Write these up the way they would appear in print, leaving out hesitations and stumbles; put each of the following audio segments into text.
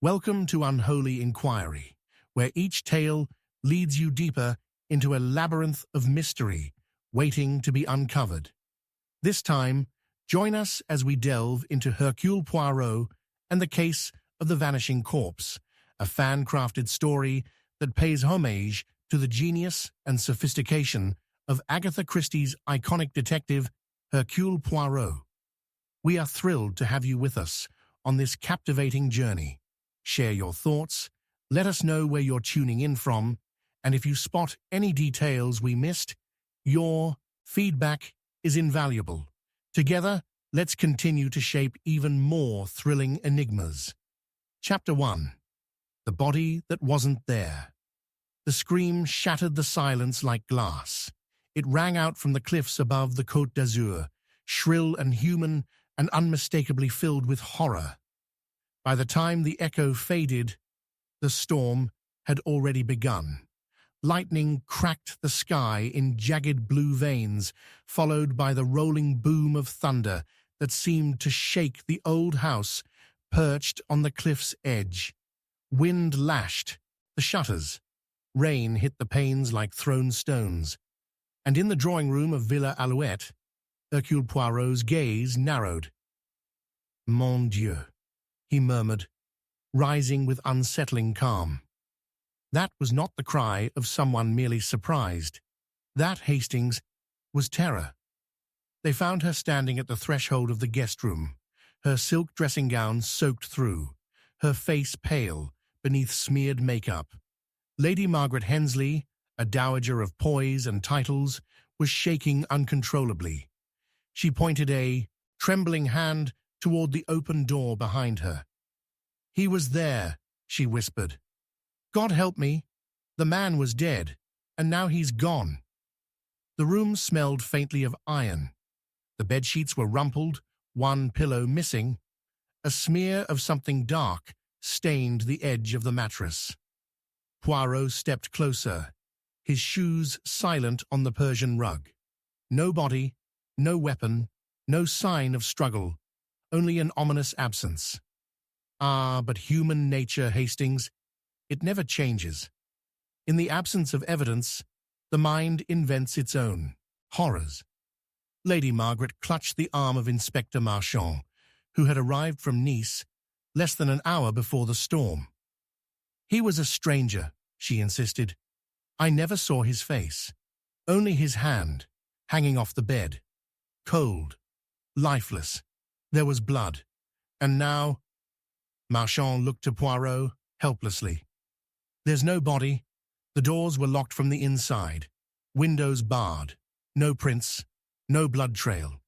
Welcome to Unholy Inquiry, where each tale leads you deeper into a labyrinth of mystery waiting to be uncovered. This time, join us as we delve into Hercule Poirot and the case of the Vanishing Corpse, a fan-crafted story that pays homage to the genius and sophistication of Agatha Christie's iconic detective, Hercule Poirot. We are thrilled to have you with us on this captivating journey. Share your thoughts, let us know where you're tuning in from, and if you spot any details we missed, your feedback is invaluable. Together, let's continue to shape even more thrilling enigmas. Chapter 1. The Body That Wasn't There. The scream shattered the silence like glass. It rang out from the cliffs above the Côte d'Azur, shrill and human and unmistakably filled with horror. By the time the echo faded, the storm had already begun. Lightning cracked the sky in jagged blue veins, followed by the rolling boom of thunder that seemed to shake the old house perched on the cliff's edge. Wind lashed the shutters. Rain hit the panes like thrown stones. And in the drawing-room of Villa Alouette, Hercule Poirot's gaze narrowed. "Mon Dieu," he murmured, rising with unsettling calm. That was not the cry of someone merely surprised. That, Hastings, was terror. They found her standing at the threshold of the guest room, her silk dressing gown soaked through, her face pale beneath smeared makeup. Lady Margaret Hensley, a dowager of poise and titles, was shaking uncontrollably. She pointed a trembling hand toward the open door behind her. "He was there," she whispered. "God help me, the man was dead, and now he's gone." The room smelled faintly of iron. The bedsheets were rumpled, one pillow missing. A smear of something dark stained the edge of the mattress. Poirot stepped closer, his shoes silent on the Persian rug. No body, no weapon, no sign of struggle, only an ominous absence. Ah, but human nature, Hastings, it never changes. In the absence of evidence, the mind invents its own horrors. Lady Margaret clutched the arm of Inspector Marchand, who had arrived from Nice less than an hour before the storm. "He was a stranger," she insisted. "I never saw his face. Only his hand, hanging off the bed. Cold, lifeless. There was blood. And now—" Marchand looked to Poirot helplessly. "There's no body. The doors were locked from the inside. Windows barred. No prints. No blood trail.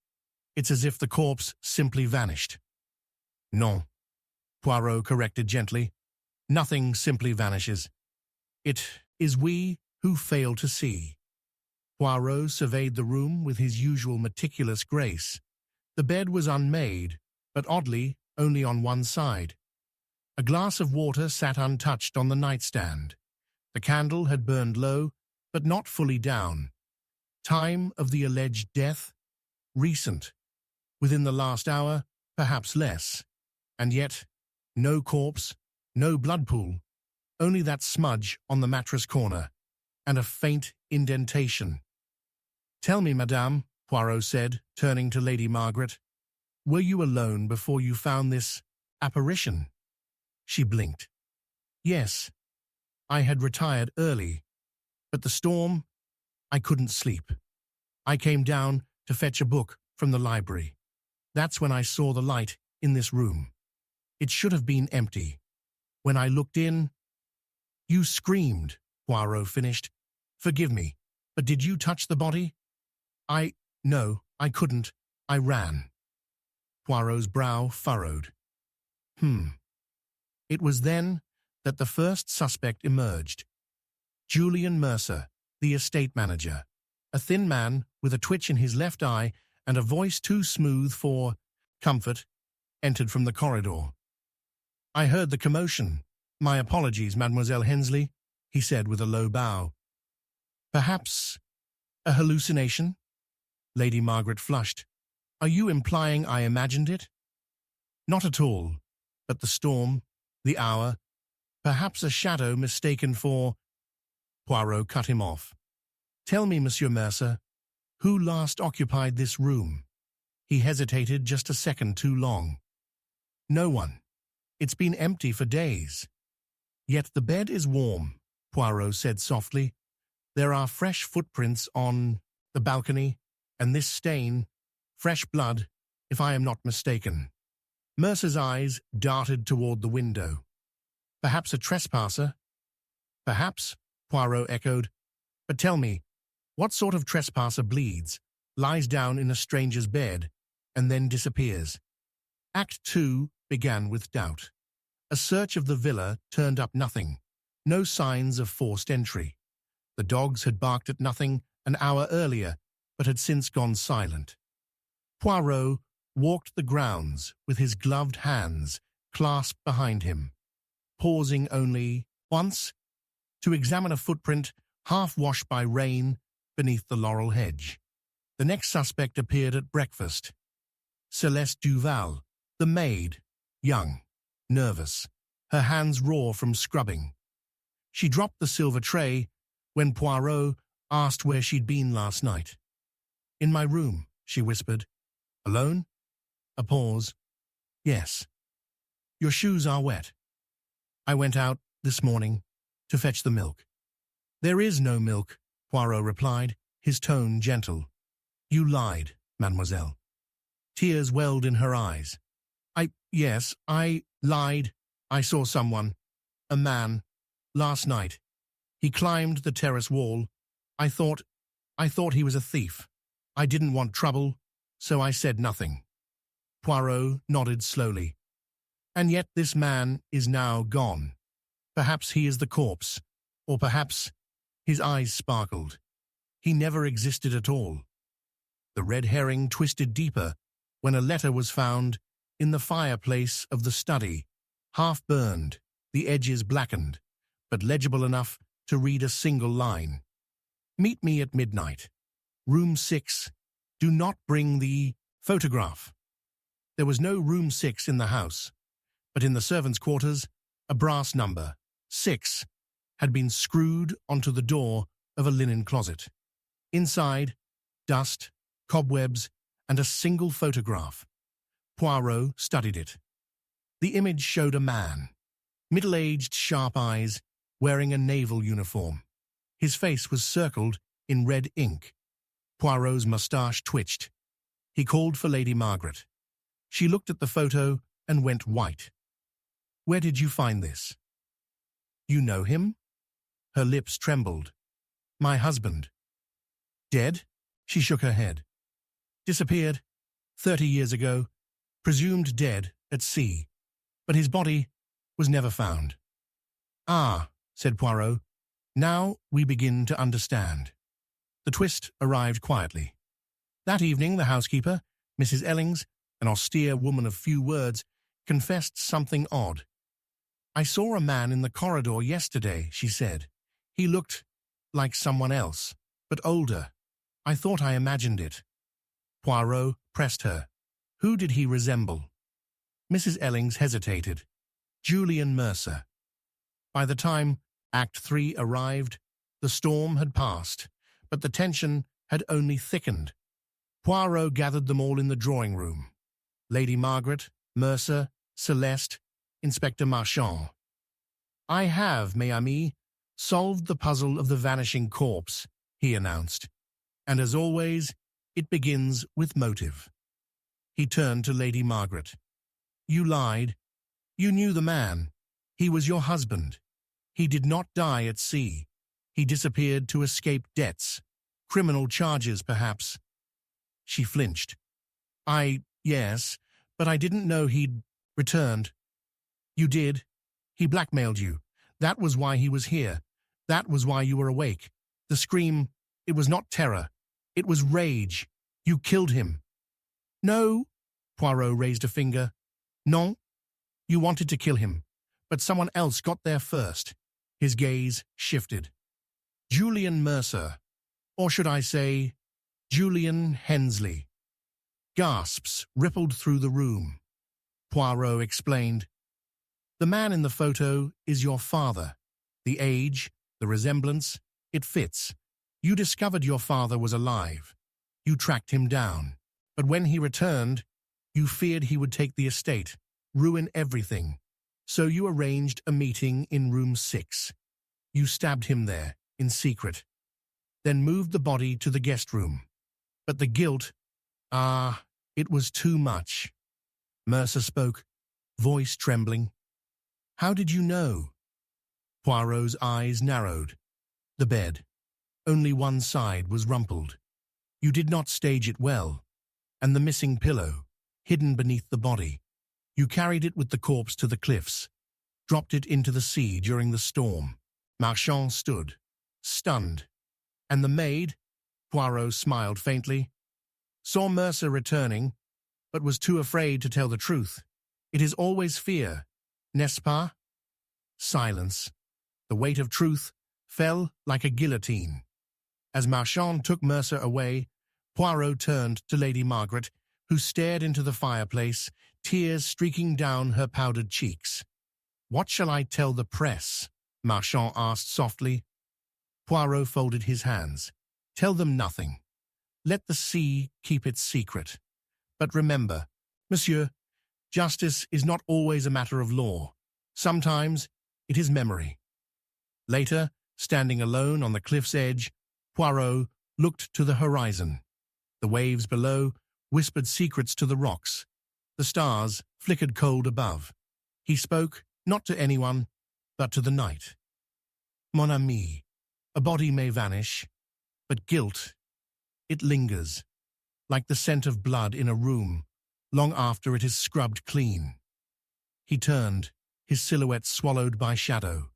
It's as if the corpse simply vanished." "Non," Poirot corrected gently. "Nothing simply vanishes. It is we who fail to see." Poirot surveyed the room with his usual meticulous grace. The bed was unmade, but oddly only on one side. A glass of water sat untouched on the nightstand. The candle had burned low, but not fully down. Time of the alleged death? Recent. Within the last hour, perhaps less. And yet, no corpse, no blood pool, only that smudge on the mattress corner, and a faint indentation. "Tell me, madame," Poirot said, turning to Lady Margaret, "were you alone before you found this apparition?" She blinked. "Yes, I had retired early, but the storm, I couldn't sleep. I came down to fetch a book from the library. That's when I saw the light in this room. It should have been empty. When I looked in—" "You screamed," Poirot finished. "Forgive me, but did you touch the body?" No, I couldn't. I ran." Poirot's brow furrowed. It was then that the first suspect emerged. Julian Mercer, the estate manager, a thin man with a twitch in his left eye and a voice too smooth for comfort, entered from the corridor. "I heard the commotion. My apologies, Mademoiselle Hensley," he said with a low bow. "Perhaps a hallucination?" Lady Margaret flushed. "Are you implying I imagined it?" "Not at all, but the storm, The hour, perhaps a shadow mistaken for... Poirot cut him off. Tell me, Monsieur Mercer, who last occupied this room? He hesitated just a second too long. No one. It's been empty for days. Yet the bed is warm, Poirot said softly. There are fresh footprints on the balcony, and this stain, fresh blood, if I am not mistaken. Mercer's eyes darted toward the window. Perhaps a trespasser? Perhaps, Poirot echoed. But tell me, what sort of trespasser bleeds, lies down in a stranger's bed, and then disappears? Act 2 began with doubt. A search of the villa turned up nothing. No signs of forced entry. The dogs had barked at nothing an hour earlier, but had since gone silent. Poirot walked the grounds with his gloved hands clasped behind him, pausing only once to examine a footprint half-washed by rain beneath the laurel hedge. The next suspect appeared at breakfast. Celeste Duval, the maid, young, nervous, her hands raw from scrubbing. She dropped the silver tray when Poirot asked where she'd been last night. In my room, she whispered. Alone? A pause. Yes. Your shoes are wet. I went out this morning to fetch the milk. There is no milk, Poirot replied, his tone gentle. You lied, mademoiselle. Tears welled in her eyes. Yes, I lied. I saw someone, a man, last night. He climbed the terrace wall. I thought he was a thief. I didn't want trouble, so I said nothing. Poirot nodded slowly. And yet this man is now gone. Perhaps he is the corpse, or perhaps... His eyes sparkled. He never existed at all. The red herring twisted deeper when a letter was found in the fireplace of the study, half-burned, the edges blackened, but legible enough to read a single line. Meet me at midnight. Room 6. Do not bring the photograph. There was no room 6 in the house, but in the servants' quarters, a brass number, 6, had been screwed onto the door of a linen closet. Inside, dust, cobwebs, and a single photograph. Poirot studied it. The image showed a man, middle-aged, sharp eyes, wearing a naval uniform. His face was circled in red ink. Poirot's moustache twitched. He called for Lady Margaret. She looked at the photo and went white. Where did you find this? You know him? Her lips trembled. My husband. Dead? She shook her head. Disappeared 30 years ago, presumed dead at sea, but his body was never found. Ah, said Poirot, now we begin to understand. The twist arrived quietly. That evening the housekeeper, Mrs. Ellings, an austere woman of few words, confessed something odd. I saw a man in the corridor yesterday, she said. He looked like someone else, but older. I thought I imagined it. Poirot pressed her. Who did he resemble? Mrs. Ellings hesitated. Julian Mercer. By the time Act 3 arrived, the storm had passed, but the tension had only thickened. Poirot gathered them all in the drawing room. Lady Margaret, Mercer, Celeste, Inspector Marchand. I have, mes amis, solved the puzzle of the vanishing corpse, he announced. And as always, it begins with motive. He turned to Lady Margaret. You lied. You knew the man. He was your husband. He did not die at sea. He disappeared to escape debts. Criminal charges, perhaps. She flinched. Yes, but I didn't know he'd returned. You did. He blackmailed you. That was why he was here. That was why you were awake. The scream, it was not terror. It was rage. You killed him. No, Poirot raised a finger. Non, you wanted to kill him, but someone else got there first. His gaze shifted. Julian Mercer, or should I say, Julian Hensley. Gasps rippled through the room. Poirot explained. The man in the photo is your father. The age, the resemblance, it fits. You discovered your father was alive. You tracked him down. But when he returned, you feared he would take the estate, ruin everything. So you arranged a meeting in room 6. You stabbed him there, in secret, then moved the body to the guest room. But the guilt, it was too much. Mercer spoke, voice trembling. How did you know? Poirot's eyes narrowed. The bed. Only one side was rumpled. You did not stage it well. And the missing pillow, hidden beneath the body. You carried it with the corpse to the cliffs, dropped it into the sea during the storm. Marchand stood, stunned. And the maid, Poirot smiled faintly, saw Mercer returning, but was too afraid to tell the truth. It is always fear, n'est-ce pas? Silence. The weight of truth fell like a guillotine. As Marchand took Mercer away, Poirot turned to Lady Margaret, who stared into the fireplace, tears streaking down her powdered cheeks. "What shall I tell the press?" Marchand asked softly. Poirot folded his hands. "Tell them nothing. Let the sea keep its secret. But remember, monsieur, justice is not always a matter of law. Sometimes it is memory." Later, standing alone on the cliff's edge, Poirot looked to the horizon. The waves below whispered secrets to the rocks. The stars flickered cold above. He spoke, not to anyone, but to the night. "Mon ami, a body may vanish, but guilt, it lingers, like the scent of blood in a room, long after it is scrubbed clean." He turned, his silhouette swallowed by shadow.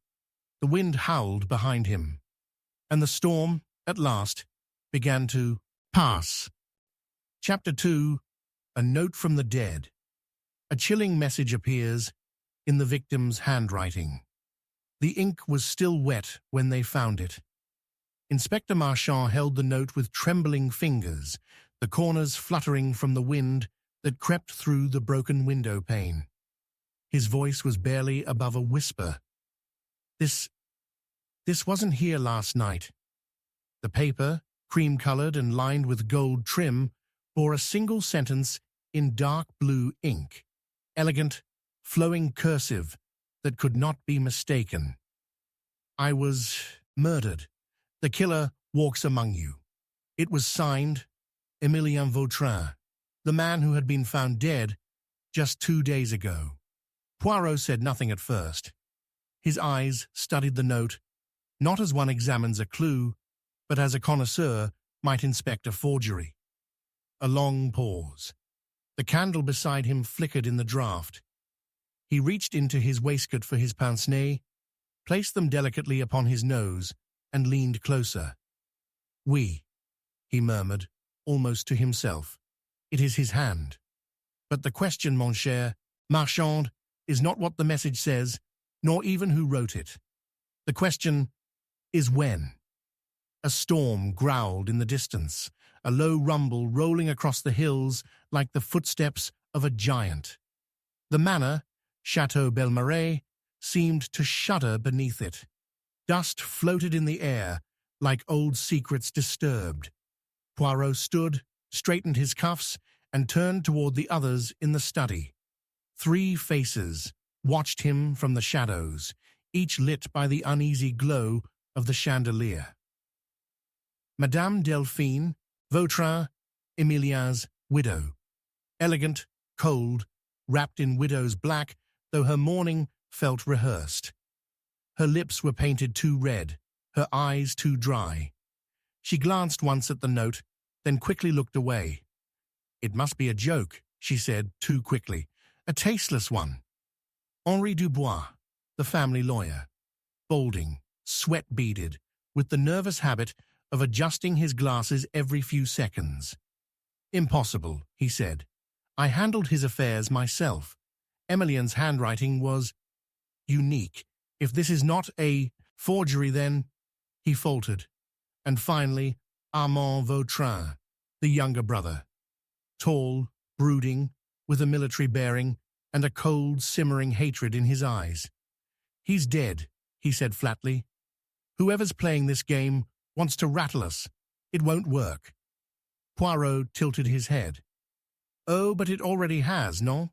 The wind howled behind him, and the storm, at last, began to pass. Chapter 2, A Note from the Dead. A chilling message appears in the victim's handwriting. The ink was still wet when they found it. Inspector Marchand held the note with trembling fingers, the corners fluttering from the wind that crept through the broken window pane. His voice was barely above a whisper. This wasn't here last night." The paper, cream-colored and lined with gold trim, bore a single sentence in dark blue ink, elegant, flowing cursive that could not be mistaken. "I was murdered. The killer walks among you." It was signed Emilien Vautrin, the man who had been found dead just 2 days ago. Poirot said nothing at first. His eyes studied the note, not as one examines a clue, but as a connoisseur might inspect a forgery. A long pause. The candle beside him flickered in the draught. He reached into his waistcoat for his pince-nez, placed them delicately upon his nose, and leaned closer. "Oui," he murmured, almost to himself. "It is his hand. But the question, mon cher Marchand, is not what the message says, nor even who wrote it. The question is when." A storm growled in the distance, a low rumble rolling across the hills like the footsteps of a giant. The manor, Chateau Belmarais, seemed to shudder beneath it. Dust floated in the air, like old secrets disturbed. Poirot stood, straightened his cuffs, and turned toward the others in the study. 3 faces watched him from the shadows, each lit by the uneasy glow of the chandelier. Madame Delphine, Vautrin, Emilien's widow. Elegant, cold, wrapped in widow's black, though her mourning felt rehearsed. Her lips were painted too red, her eyes too dry. She glanced once at the note, then quickly looked away. "It must be a joke," she said too quickly. "A tasteless one." Henri Dubois, the family lawyer, balding, sweat-beaded, with the nervous habit of adjusting his glasses every few seconds. "Impossible," he said. "I handled his affairs myself. Emilien's handwriting was unique. If this is not a forgery, then—" he faltered. And finally, Armand Vautrin, the younger brother. Tall, brooding, with a military bearing, and a cold, simmering hatred in his eyes. "He's dead," he said flatly. "Whoever's playing this game wants to rattle us. It won't work." Poirot tilted his head. "Oh, but it already has, non?"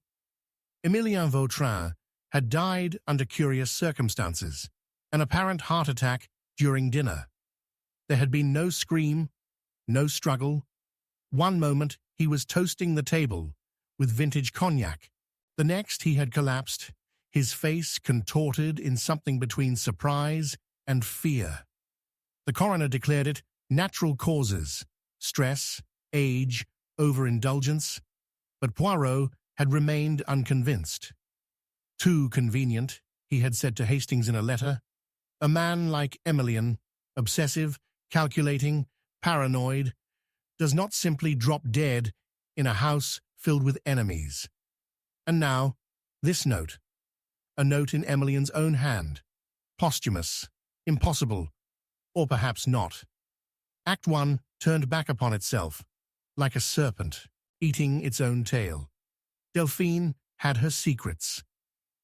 Emilien Vautrin had died under curious circumstances, an apparent heart attack during dinner. There had been no scream, no struggle. One moment he was toasting the table with vintage cognac. The next he had collapsed, his face contorted in something between surprise and fear. The coroner declared it natural causes, stress, age, overindulgence, but Poirot had remained unconvinced. "Too convenient," he had said to Hastings in a letter. "A man like Emilien, obsessive, calculating, paranoid, does not simply drop dead in a house filled with enemies." And now, this note. A note in Emilien's own hand. Posthumous, impossible, or perhaps not. Act 1 turned back upon itself, like a serpent, eating its own tail. Delphine had her secrets.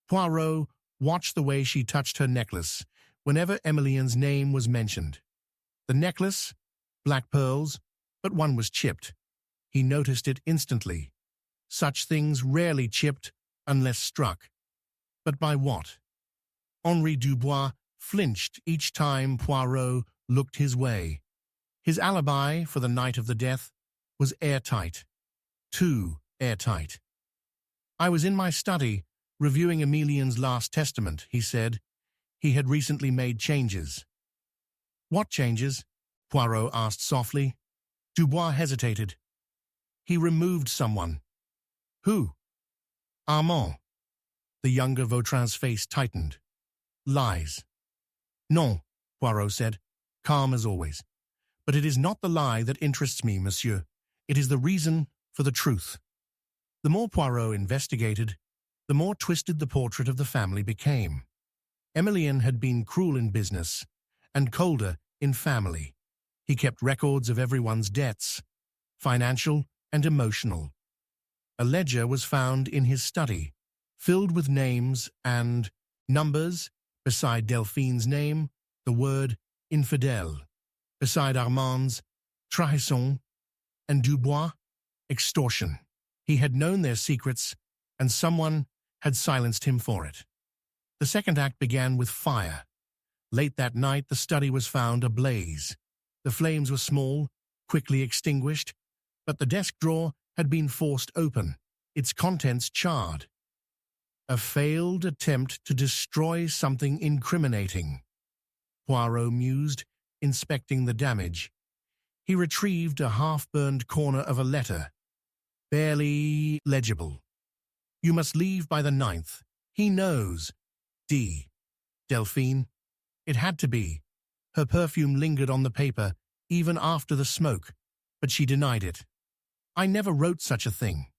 Poirot watched the way she touched her necklace whenever Emilien's name was mentioned. The necklace, black pearls, but one was chipped. He noticed it instantly. Such things rarely chipped unless struck. But by what? Henri Dubois flinched each time Poirot looked his way. His alibi for the night of the death was airtight. Too airtight. "I was in my study, reviewing Emilien's last testament," he said. He had recently made changes. "What changes?" Poirot asked softly. Dubois hesitated. "He removed someone." "Who?" "Armand." The younger Vautrin's face tightened. "Lies." "Non," Poirot said, calm as always. "But it is not the lie that interests me, monsieur. It is the reason for the truth." The more Poirot investigated, the more twisted the portrait of the family became. Emilien had been cruel in business and colder in family. He kept records of everyone's debts, financial and emotional. A ledger was found in his study, filled with names and numbers. Beside Delphine's name, the word infidèle. Beside Armand's, trahison, and Dubois, extortion. He had known their secrets, and someone had silenced him for it. The second act began with fire. Late that night, the study was found ablaze. The flames were small, quickly extinguished, but the desk drawer had been forced open, its contents charred. A failed attempt to destroy something incriminating. Poirot mused, inspecting the damage. He retrieved a half-burned corner of a letter, barely legible. "You must leave by the 9th. He knows. D. Delphine." It had to be. Her perfume lingered on the paper, even after the smoke, but she denied it. "I never wrote such a thing."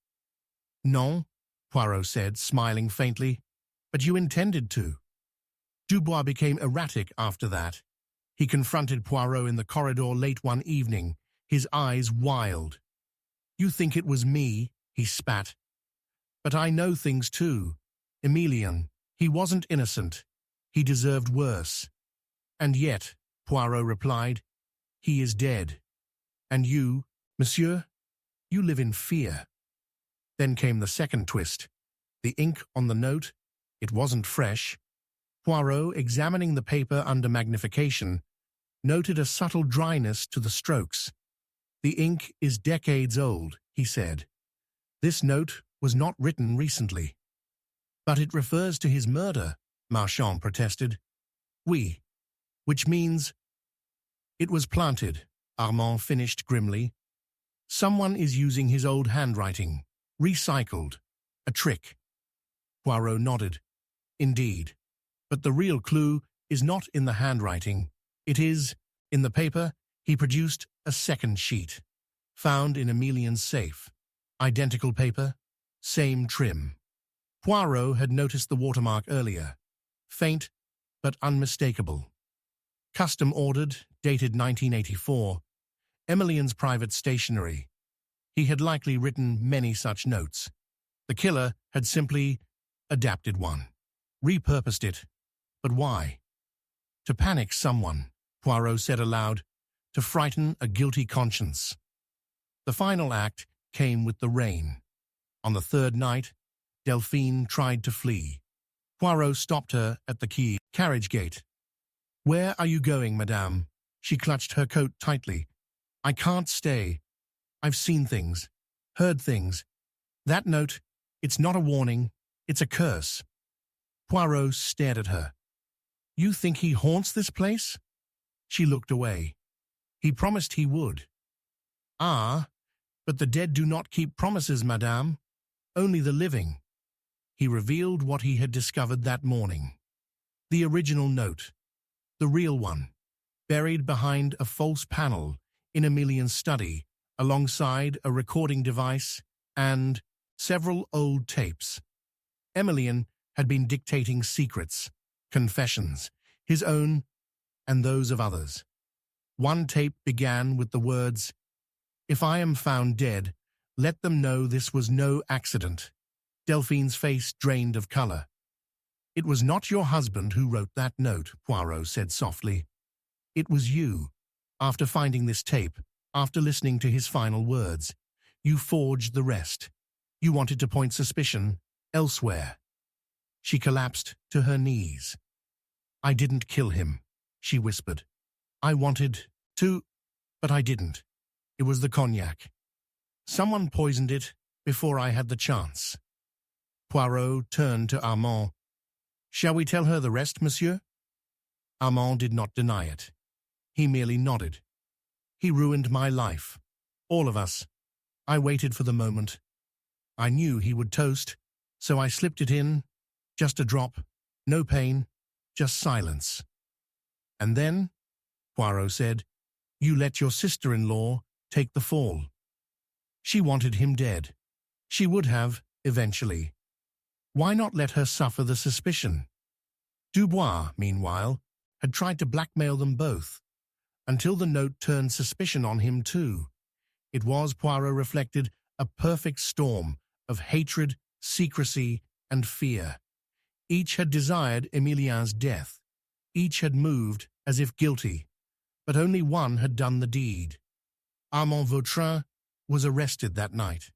"Non," Poirot said, smiling faintly, "but you intended to." Dubois became erratic after that. He confronted Poirot in the corridor late one evening, his eyes wild. "You think it was me," he spat. "But I know things too. Emilien, he wasn't innocent. He deserved worse." "And yet," Poirot replied, "he is dead. And you, monsieur, you live in fear." Then came the second twist. The ink on the note, it wasn't fresh. Poirot, examining the paper under magnification, noted a subtle dryness to the strokes. "The ink is decades old," he said. "This note was not written recently." "But it refers to his murder," Marchand protested. "Oui, which means—" "It was planted," Armand finished grimly. "Someone is using his old handwriting. Recycled. A trick." Poirot nodded. "Indeed. But the real clue is not in the handwriting. It is, in the paper, he produced a second sheet, found in Emilien's safe. Identical paper, same trim." Poirot had noticed the watermark earlier. Faint, but unmistakable. Custom ordered, dated 1984. Emilien's private stationery. He had likely written many such notes. The killer had simply adapted one, repurposed it. But why? To panic someone, Poirot said aloud, to frighten a guilty conscience. The final act came with the rain. On the third night, Delphine tried to flee. Poirot stopped her at the carriage gate. "Where are you going, madame?" She clutched her coat tightly. "I can't stay. I've seen things, heard things. That note, it's not a warning, it's a curse." Poirot stared at her. "You think he haunts this place?" She looked away. "He promised he would." "Ah, but the dead do not keep promises, madame. Only the living." He revealed what he had discovered that morning. The original note. The real one. Buried behind a false panel in Emilien's study, alongside a recording device and several old tapes. Emilien had been dictating secrets, confessions, his own and those of others. One tape began with the words, "If I am found dead, let them know this was no accident." Delphine's face drained of color. "It was not your husband who wrote that note," Poirot said softly. "It was you. After finding this tape, after listening to his final words, you forged the rest. You wanted to point suspicion elsewhere." She collapsed to her knees. "I didn't kill him," she whispered. "I wanted to, but I didn't. It was the cognac. Someone poisoned it before I had the chance." Poirot turned to Armand. "Shall we tell her the rest, monsieur?" Armand did not deny it. He merely nodded. "He ruined my life. All of us. I waited for the moment. I knew he would toast, so I slipped it in. Just a drop. No pain. Just silence." "And then," Poirot said, "you let your sister-in-law take the fall." She wanted him dead. She would have, eventually. Why not let her suffer the suspicion? Dubois, meanwhile, had tried to blackmail them both, until the note turned suspicion on him too. It was, Poirot reflected, a perfect storm of hatred, secrecy, and fear. Each had desired Emilien's death. Each had moved as if guilty, but only one had done the deed. Armand Vautrin was arrested that night.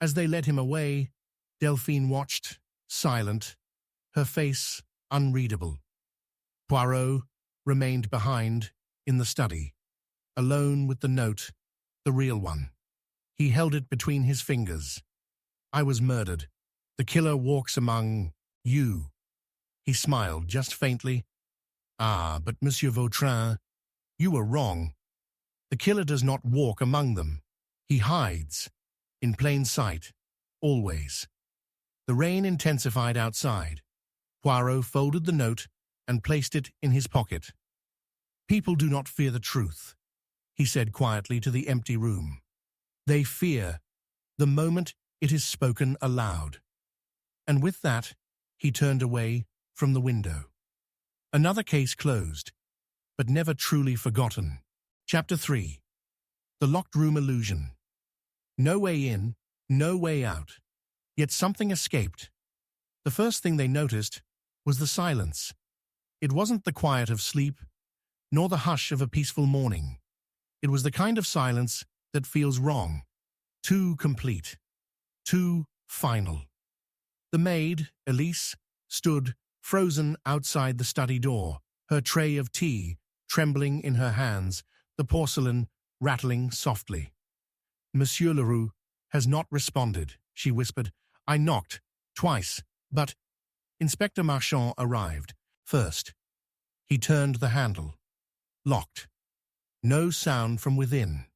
As they led him away, Delphine watched, silent, her face unreadable. Poirot remained behind in the study, alone with the note, the real one. He held it between his fingers. "I was murdered. The killer walks among you." He smiled just faintly. "Ah, but Monsieur Vautrin, you were wrong. The killer does not walk among them. He hides, in plain sight, always." The rain intensified outside. Poirot folded the note and placed it in his pocket. "People do not fear the truth," he said quietly to the empty room. "They fear the moment it is spoken aloud." And with that, he turned away from the window. Another case closed, but never truly forgotten. Chapter 3. The Locked Room Illusion. No way in, no way out. Yet something escaped. The first thing they noticed was the silence. It wasn't the quiet of sleep, nor the hush of a peaceful morning. It was the kind of silence that feels wrong, too complete, too final. The maid, Elise, stood frozen outside the study door, her tray of tea trembling in her hands, the porcelain rattling softly. "Monsieur Leroux has not responded," she whispered. "I knocked, twice, but—" Inspector Marchand arrived, first. He turned the handle. Locked. No sound from within.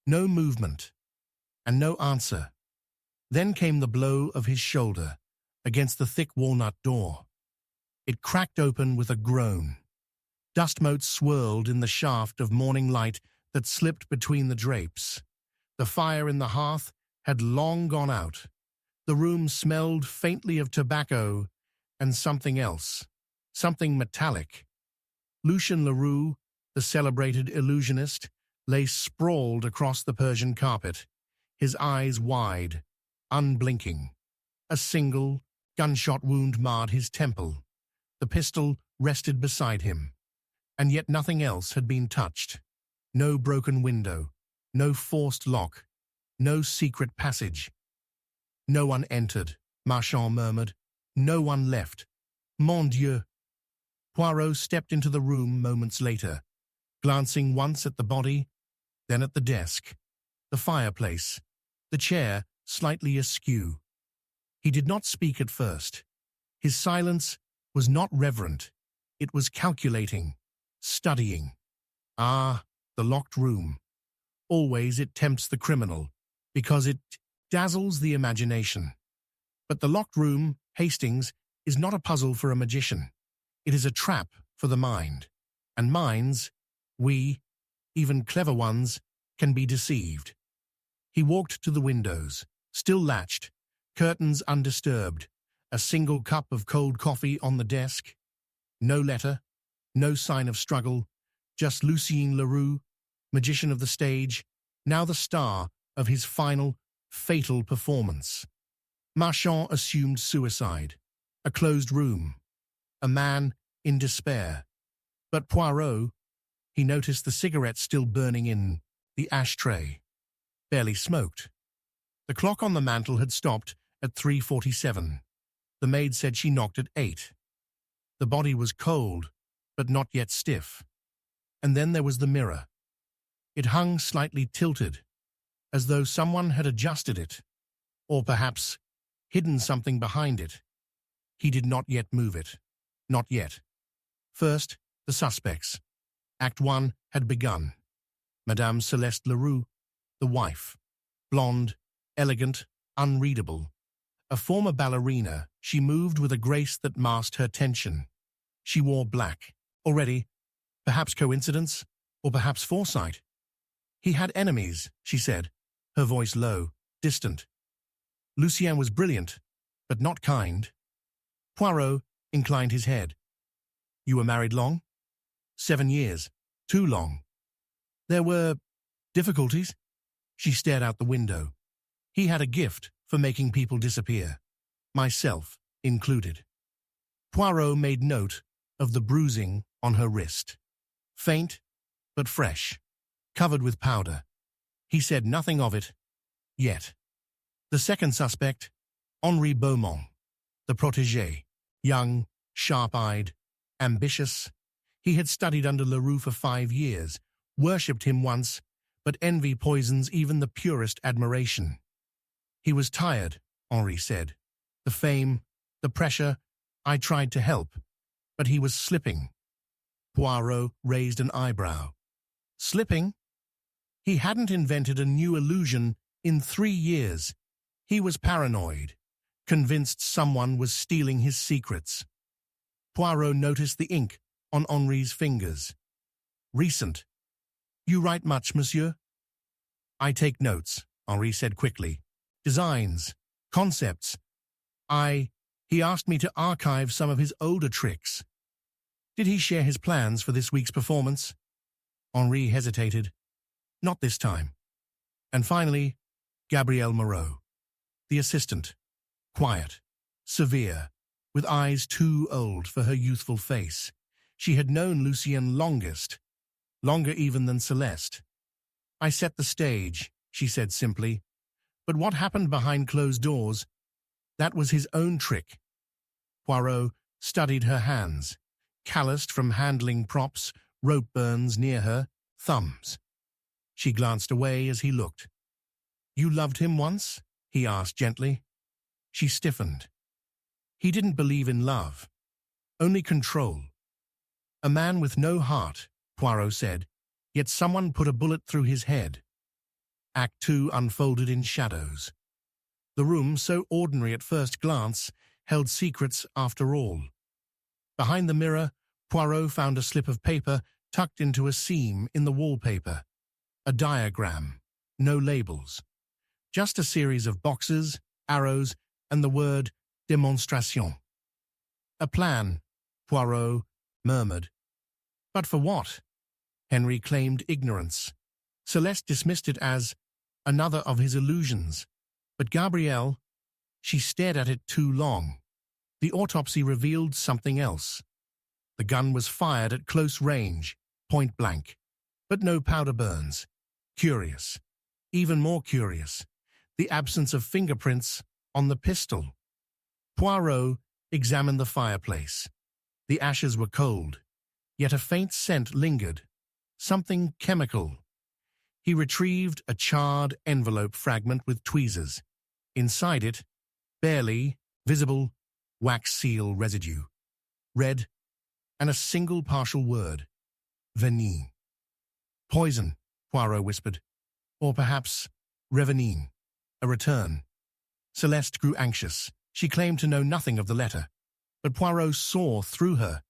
No movement. And no answer. Then came the blow of his shoulder against the thick walnut door. It cracked open with a groan. Dust motes swirled in the shaft of morning light that slipped between the drapes. The fire in the hearth had long gone out. The room smelled faintly of tobacco and something else, something metallic. Lucien Leroux, the celebrated illusionist, lay sprawled across the Persian carpet, his eyes wide, unblinking. A single, gunshot wound marred his temple. The pistol rested beside him, and yet nothing else had been touched. No broken window, no forced lock, no secret passage. No one entered, Marchand murmured. No one left. Mon Dieu! Poirot stepped into the room moments later, glancing once at the body, then at the desk, the fireplace, the chair slightly askew. He did not speak at first. His silence was not reverent. It was calculating, studying. Ah, the locked room. Always it tempts the criminal, because it dazzles the imagination. But the locked room, Hastings, is not a puzzle for a magician. It is a trap for the mind. And minds, even clever ones, can be deceived. He walked to the windows, still latched, curtains undisturbed, a single cup of cold coffee on the desk. No letter, no sign of struggle, just Lucien Leroux, magician of the stage, now the star of his final, fatal performance. Marchand assumed suicide, a closed room, a man in despair. But Poirot, he noticed the cigarette still burning in the ashtray, barely smoked. The clock on the mantel had stopped at 3:47. The maid said she knocked at 8. The body was cold, but not yet stiff. And then there was the mirror. It hung slightly tilted, as though someone had adjusted it, or perhaps hidden something behind it. He did not yet move it. Not yet. First, the suspects. Act 1 had begun. Madame Celeste Leroux, the wife. Blonde, elegant, unreadable. A former ballerina, she moved with a grace that masked her tension. She wore black. Already, perhaps coincidence, or perhaps foresight. He had enemies, she said, her voice low, distant. Lucien was brilliant, but not kind. Poirot inclined his head. You were married long? 7 years. Too long. There were difficulties? She stared out the window. He had a gift for making people disappear, myself included. Poirot made note of the bruising on her wrist. Faint, but fresh, covered with powder. He said nothing of it, yet. The second suspect, Henri Beaumont, the protégé, young, sharp-eyed, ambitious. He had studied under Leroux for 5 years, worshipped him once, but envy poisons even the purest admiration. He was tired, Henri said. The fame, the pressure, I tried to help, but he was slipping. Poirot raised an eyebrow. Slipping? He hadn't invented a new illusion in 3 years. He was paranoid, convinced someone was stealing his secrets. Poirot noticed the ink on Henri's fingers. Recent. You write much, monsieur? I take notes, Henri said quickly. Designs, concepts. He asked me to archive some of his older tricks. Did he share his plans for this week's performance? Henri hesitated. Not this time. And finally, Gabrielle Moreau, the assistant, quiet, severe, with eyes too old for her youthful face. She had known Lucien longest, longer even than Celeste. I set the stage, she said simply. But what happened behind closed doors? That was his own trick. Poirot studied her hands, calloused from handling props, rope burns near her, thumbs. She glanced away as he looked. You loved him once? He asked gently. She stiffened. He didn't believe in love, only control. A man with no heart, Poirot said, yet someone put a bullet through his head. Act 2 unfolded in shadows. The room, so ordinary at first glance, held secrets after all. Behind the mirror, Poirot found a slip of paper tucked into a seam in the wallpaper. A diagram, no labels. Just a series of boxes, arrows, and the word démonstration. A plan, Poirot murmured. But for what? Henry claimed ignorance. Celeste dismissed it as another of his illusions. But Gabrielle, she stared at it too long. The autopsy revealed something else. The gun was fired at close range, point blank, but no powder burns. Curious. Even more curious, the absence of fingerprints on the pistol. Poirot examined the fireplace. The ashes were cold, yet a faint scent lingered, something chemical. He retrieved a charred envelope fragment with tweezers. Inside it, barely visible wax seal residue. Red, and a single partial word. Vanille. Poison, Poirot whispered. Or perhaps revenine, a return. Celeste grew anxious. She claimed to know nothing of the letter, but Poirot saw through her.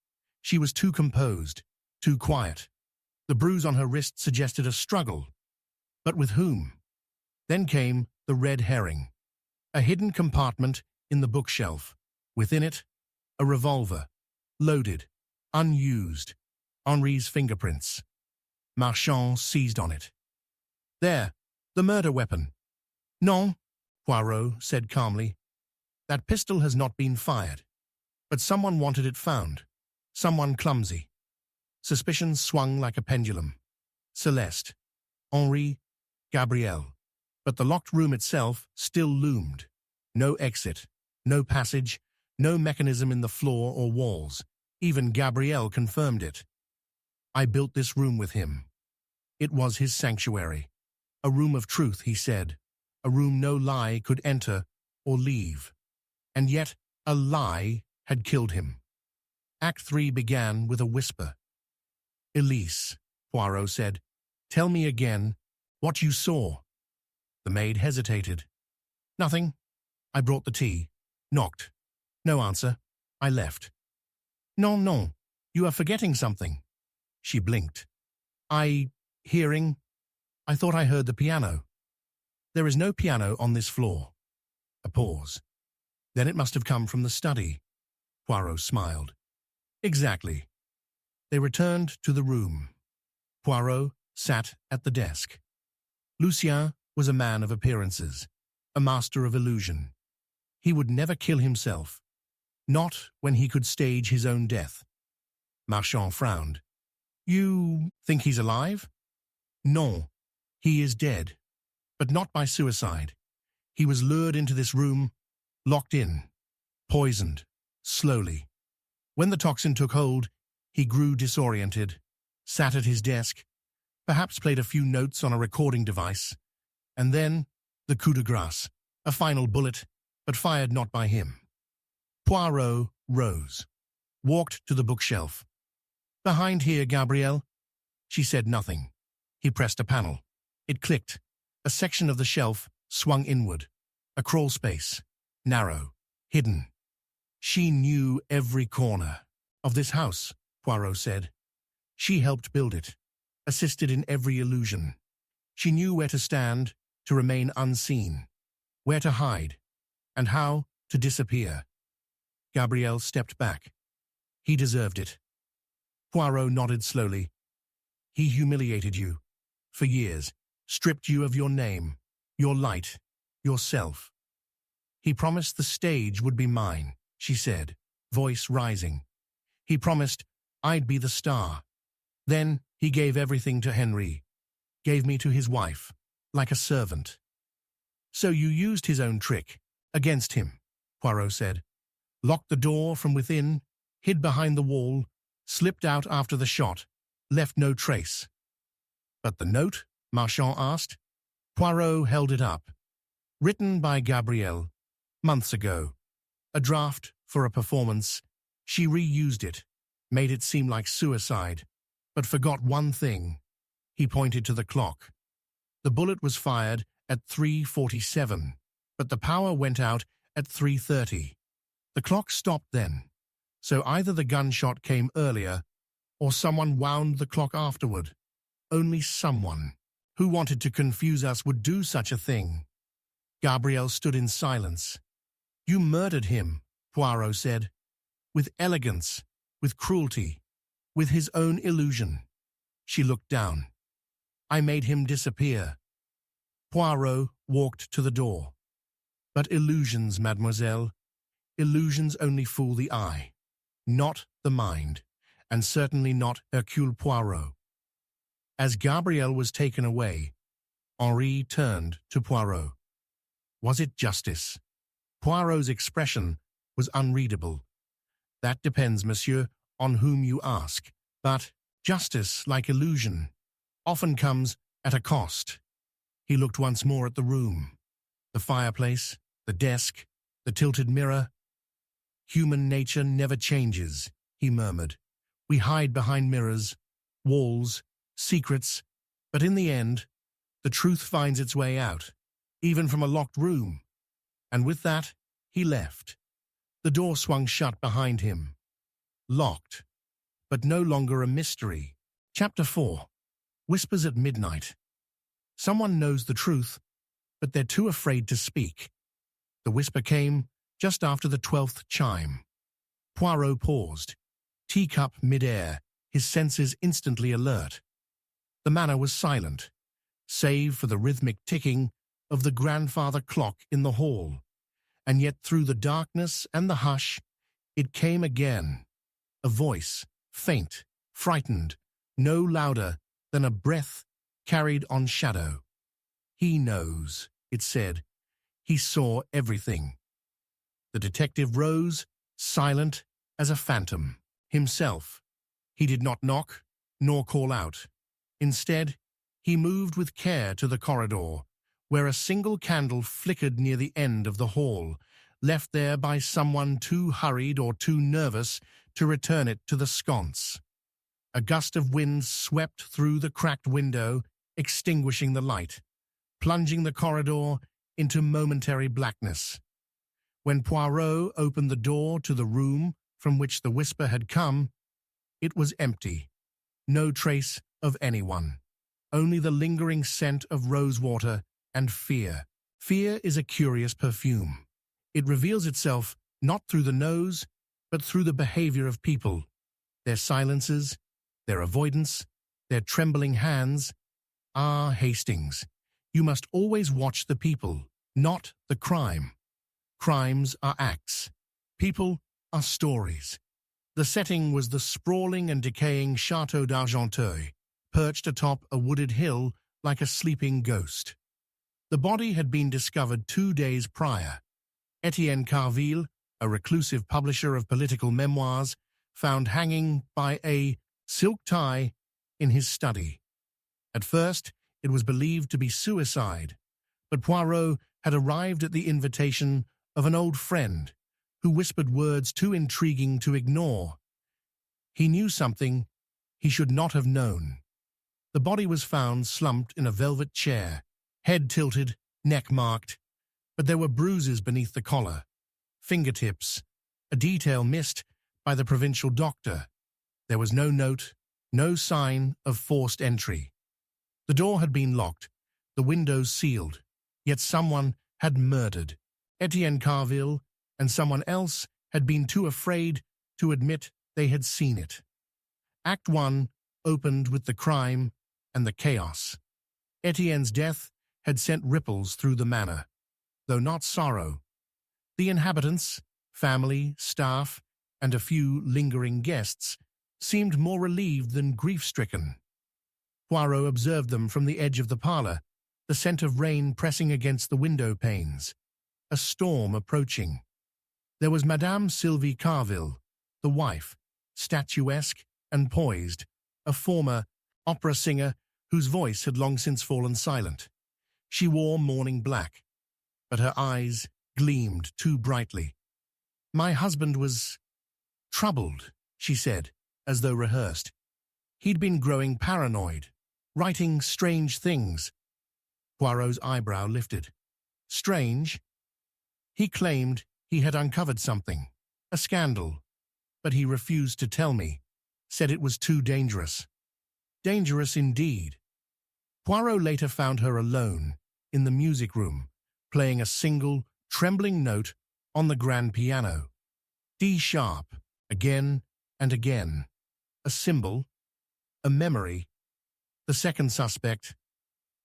She was too composed, too quiet. The bruise on her wrist suggested a struggle. But with whom? Then came the red herring. A hidden compartment in the bookshelf. Within it, a revolver, loaded, unused. Henri's fingerprints. Marchand seized on it. There, the murder weapon. Non, Poirot said calmly. That pistol has not been fired. But someone wanted it found. Someone clumsy. Suspicion swung like a pendulum. Celeste, Henri, Gabrielle. But the locked room itself still loomed. No exit, no passage, no mechanism in the floor or walls. Even Gabrielle confirmed it. I built this room with him. It was his sanctuary. A room of truth, he said. A room no lie could enter or leave. And yet, a lie had killed him. Act 3 began with a whisper. Elise, Poirot said, tell me again what you saw. The maid hesitated. Nothing. I brought the tea. Knocked. No answer. I left. Non, non. You are forgetting something. She blinked. Hearing. I thought I heard the piano. There is no piano on this floor. A pause. Then it must have come from the study. Poirot smiled. Exactly. They returned to the room. Poirot sat at the desk. Lucien was a man of appearances, a master of illusion. He would never kill himself, not when he could stage his own death. Marchand frowned. You think he's alive? Non, he is dead, but not by suicide. He was lured into this room, locked in, poisoned, slowly. When the toxin took hold, he grew disoriented, sat at his desk, perhaps played a few notes on a recording device, and then the coup de grace, a final bullet, but fired not by him. Poirot rose, walked to the bookshelf. Behind here, Gabrielle. She said nothing. He pressed a panel. It clicked. A section of the shelf swung inward. A crawl space, narrow, hidden. She knew every corner of this house, Poirot said. She helped build it, assisted in every illusion. She knew where to stand, to remain unseen, where to hide, and how to disappear. Gabrielle stepped back. He deserved it. Poirot nodded slowly. He humiliated you. For years, stripped you of your name, your light, yourself. He promised the stage would be mine, she said, voice rising. He promised I'd be the star. Then he gave everything to Henri, gave me to his wife, like a servant. So you used his own trick, against him, Poirot said. Locked the door from within, hid behind the wall, slipped out after the shot, left no trace. But the note? Marchand asked. Poirot held it up. Written by Gabrielle, months ago. A draft for a performance. She reused it, made it seem like suicide, but forgot one thing. He pointed to the clock. The bullet was fired at 3:47, but the power went out at 3:30. The clock stopped then, so either the gunshot came earlier or someone wound the clock afterward. Only someone who wanted to confuse us would do such a thing. Gabrielle stood in silence. You murdered him, Poirot said, with elegance, with cruelty, with his own illusion. She looked down. I made him disappear. Poirot walked to the door. But illusions, mademoiselle. illusions only fool the eye, not the mind, and certainly not Hercule Poirot. As Gabrielle was taken away, Henri turned to Poirot. Was it justice? Poirot's expression was unreadable. That depends, monsieur, on whom you ask. But justice, like illusion, often comes at a cost. He looked once more at the room. The fireplace, the desk, the tilted mirror. Human nature never changes, he murmured. We hide behind mirrors, walls, secrets, but in the end, the truth finds its way out, even from a locked room. And with that, he left. The door swung shut behind him. Locked, but no longer a mystery. Chapter 4. Whispers at Midnight. Someone knows the truth, but they're too afraid to speak. The whisper came just after the 12th chime. Poirot paused, teacup mid-air, his senses instantly alert. The manor was silent, save for the rhythmic ticking of the grandfather clock in the hall. And yet through the darkness and the hush, it came again. A voice, faint, frightened, no louder than a breath carried on shadow. He knows, it said. He saw everything. The detective rose, silent as a phantom. Himself. He did not knock, nor call out. Instead, he moved with care to the corridor, where a single candle flickered near the end of the hall, left there by someone too hurried or too nervous to return it to the sconce. A gust of wind swept through the cracked window, extinguishing the light, plunging the corridor into momentary blackness. When Poirot opened the door to the room from which the whisper had come, it was empty. No trace of anyone. Only the lingering scent of rosewater and fear. Fear is a curious perfume. It reveals itself not through the nose, but through the behavior of people, their silences, their avoidance, their trembling hands. Ah, Hastings, you must always watch the people, not the crime. Crimes are acts. People are stories. The setting was the sprawling and decaying Château d'Argenteuil, perched atop a wooded hill like a sleeping ghost. The body had been discovered 2 days prior. Etienne Carville, a reclusive publisher of political memoirs, found hanging by a silk tie in his study. At first, it was believed to be suicide, but Poirot had arrived at the invitation of an old friend who whispered words too intriguing to ignore. He knew something he should not have known. The body was found slumped in a velvet chair, head tilted, neck marked, but there were bruises beneath the collar, fingertips, a detail missed by the provincial doctor. There was no note, no sign of forced entry. The door had been locked, the windows sealed, yet someone had murdered. Etienne Carville and someone else had been too afraid to admit they had seen it. Act 1 opened with the crime and the chaos. Etienne's death had sent ripples through the manor, though not sorrow. The inhabitants, family, staff, and a few lingering guests seemed more relieved than grief-stricken. Poirot observed them from the edge of the parlor, the scent of rain pressing against the window panes. A storm approaching. There was Madame Sylvie Carville, the wife, statuesque and poised, a former opera singer whose voice had long since fallen silent. She wore mourning black, but her eyes gleamed too brightly. My husband was troubled, she said, as though rehearsed. He'd been growing paranoid, writing strange things. Poirot's eyebrow lifted. Strange? He claimed he had uncovered something, a scandal, but he refused to tell me, said it was too dangerous. Dangerous indeed. Poirot later found her alone, in the music room, playing a single, trembling note on the grand piano. D sharp, again and again. A symbol, a memory. The second suspect,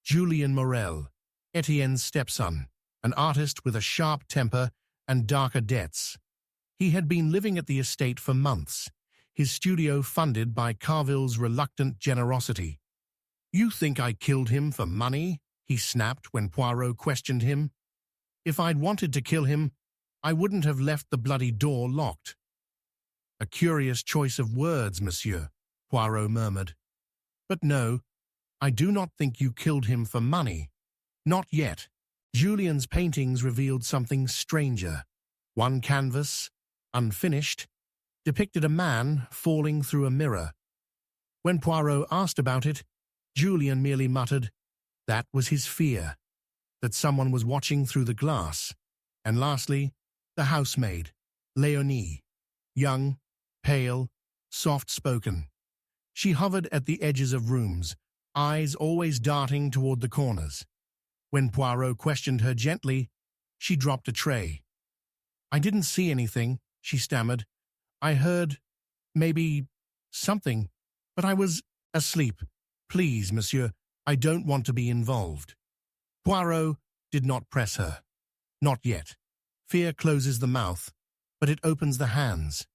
Julien Morel, Etienne's stepson, an artist with a sharp temper and darker debts. He had been living at the estate for months, his studio funded by Carville's reluctant generosity. "You think I killed him for money?" he snapped when Poirot questioned him. "If I'd wanted to kill him, I wouldn't have left the bloody door locked." "A curious choice of words, monsieur," Poirot murmured. "But no, I do not think you killed him for money. Not yet." Julian's paintings revealed something stranger. One canvas, unfinished, depicted a man falling through a mirror. When Poirot asked about it, Julian merely muttered, that was his fear, that someone was watching through the glass. And lastly, the housemaid, Léonie, young, pale, soft-spoken. She hovered at the edges of rooms, eyes always darting toward the corners. When Poirot questioned her gently, she dropped a tray. "I didn't see anything," she stammered. "I heard, maybe, something, but I was asleep. Please, monsieur, I don't want to be involved." Poirot did not press her. Not yet. Fear closes the mouth, but it opens the hands.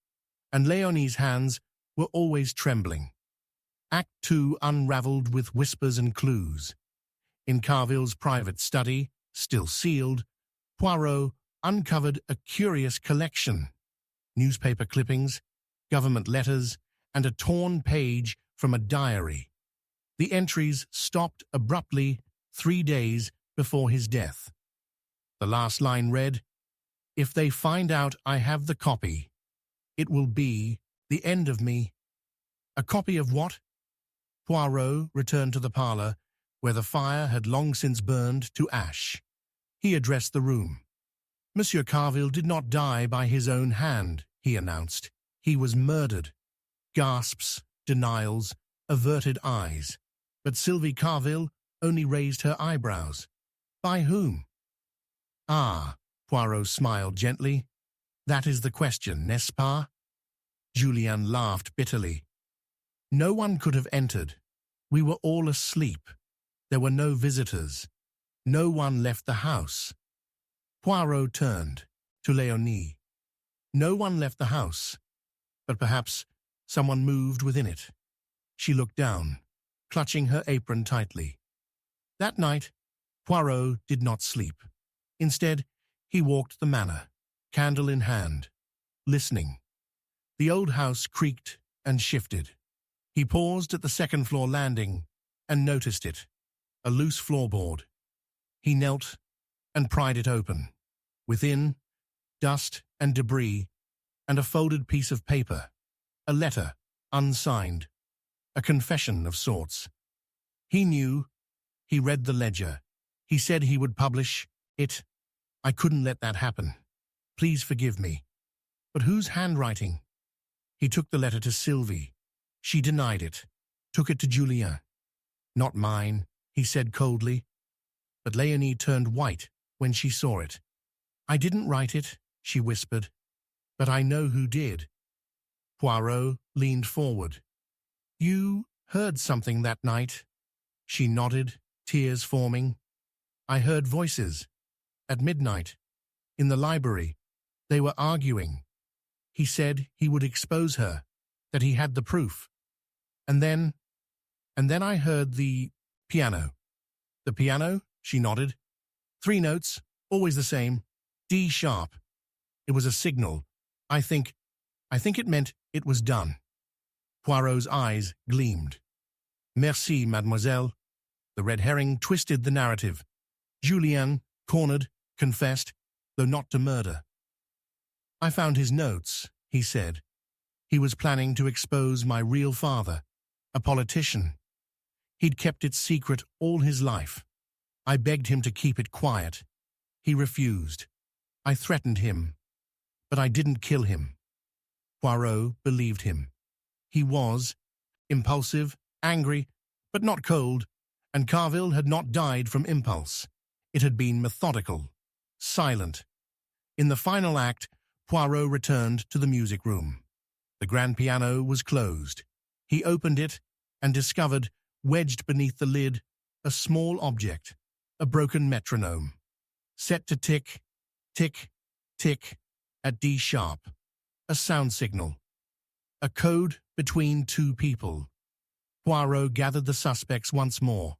And Léonie's hands were always trembling. Act 2 unraveled with whispers and clues. In Carville's private study, still sealed, Poirot uncovered a curious collection. Newspaper clippings, government letters, and a torn page from a diary. The entries stopped abruptly 3 days before his death. The last line read, "If they find out I have the copy, it will be the end of me." A copy of what? Poirot returned to the parlor, where the fire had long since burned to ash. He addressed the room. "Monsieur Carville did not die by his own hand," he announced. "He was murdered." Gasps, denials, averted eyes. But Sylvie Carville only raised her eyebrows. "By whom?" "Ah," Poirot smiled gently. "That is the question, n'est-ce pas?" Julien laughed bitterly. "No one could have entered. We were all asleep. There were no visitors. No one left the house." Poirot turned to Léonie. "No one left the house, but perhaps someone moved within it." She looked down, clutching her apron tightly. That night, Poirot did not sleep. Instead, he walked the manor, candle in hand, listening. The old house creaked and shifted. He paused at the second-floor landing and noticed it, a loose floorboard. He knelt and pried it open. Within, dust and debris, and a folded piece of paper, a letter, unsigned, a confession of sorts. He knew. He read the ledger. He said he would publish it. "I couldn't let that happen. Please forgive me." But whose handwriting? He took the letter to Sylvie. She denied it, took it to Julien. "Not mine," he said coldly. But Léonie turned white when she saw it. "I didn't write it," she whispered, "but I know who did." Poirot leaned forward. "You heard something that night?" She nodded, tears forming. "I heard voices. At midnight. In the library. They were arguing. He said he would expose her, that he had the proof. And then I heard the piano." "The piano?" she nodded. "3 notes, always the same. D sharp. It was a signal. I think it meant it was done." Poirot's eyes gleamed. "Merci, mademoiselle." The red herring twisted the narrative. Julien, cornered, confessed, though not to murder. "I found his notes," he said. "He was planning to expose my real father, a politician. He'd kept it secret all his life. I begged him to keep it quiet. He refused. I threatened him, but I didn't kill him." Poirot believed him. He was impulsive, angry, but not cold, and Carville had not died from impulse. It had been methodical, silent. In the final act, Poirot returned to the music room. The grand piano was closed. He opened it and discovered, wedged beneath the lid, a small object, a broken metronome, set to tick, tick, tick, at D sharp. a sound signal. A code between two people. Poirot gathered the suspects once more.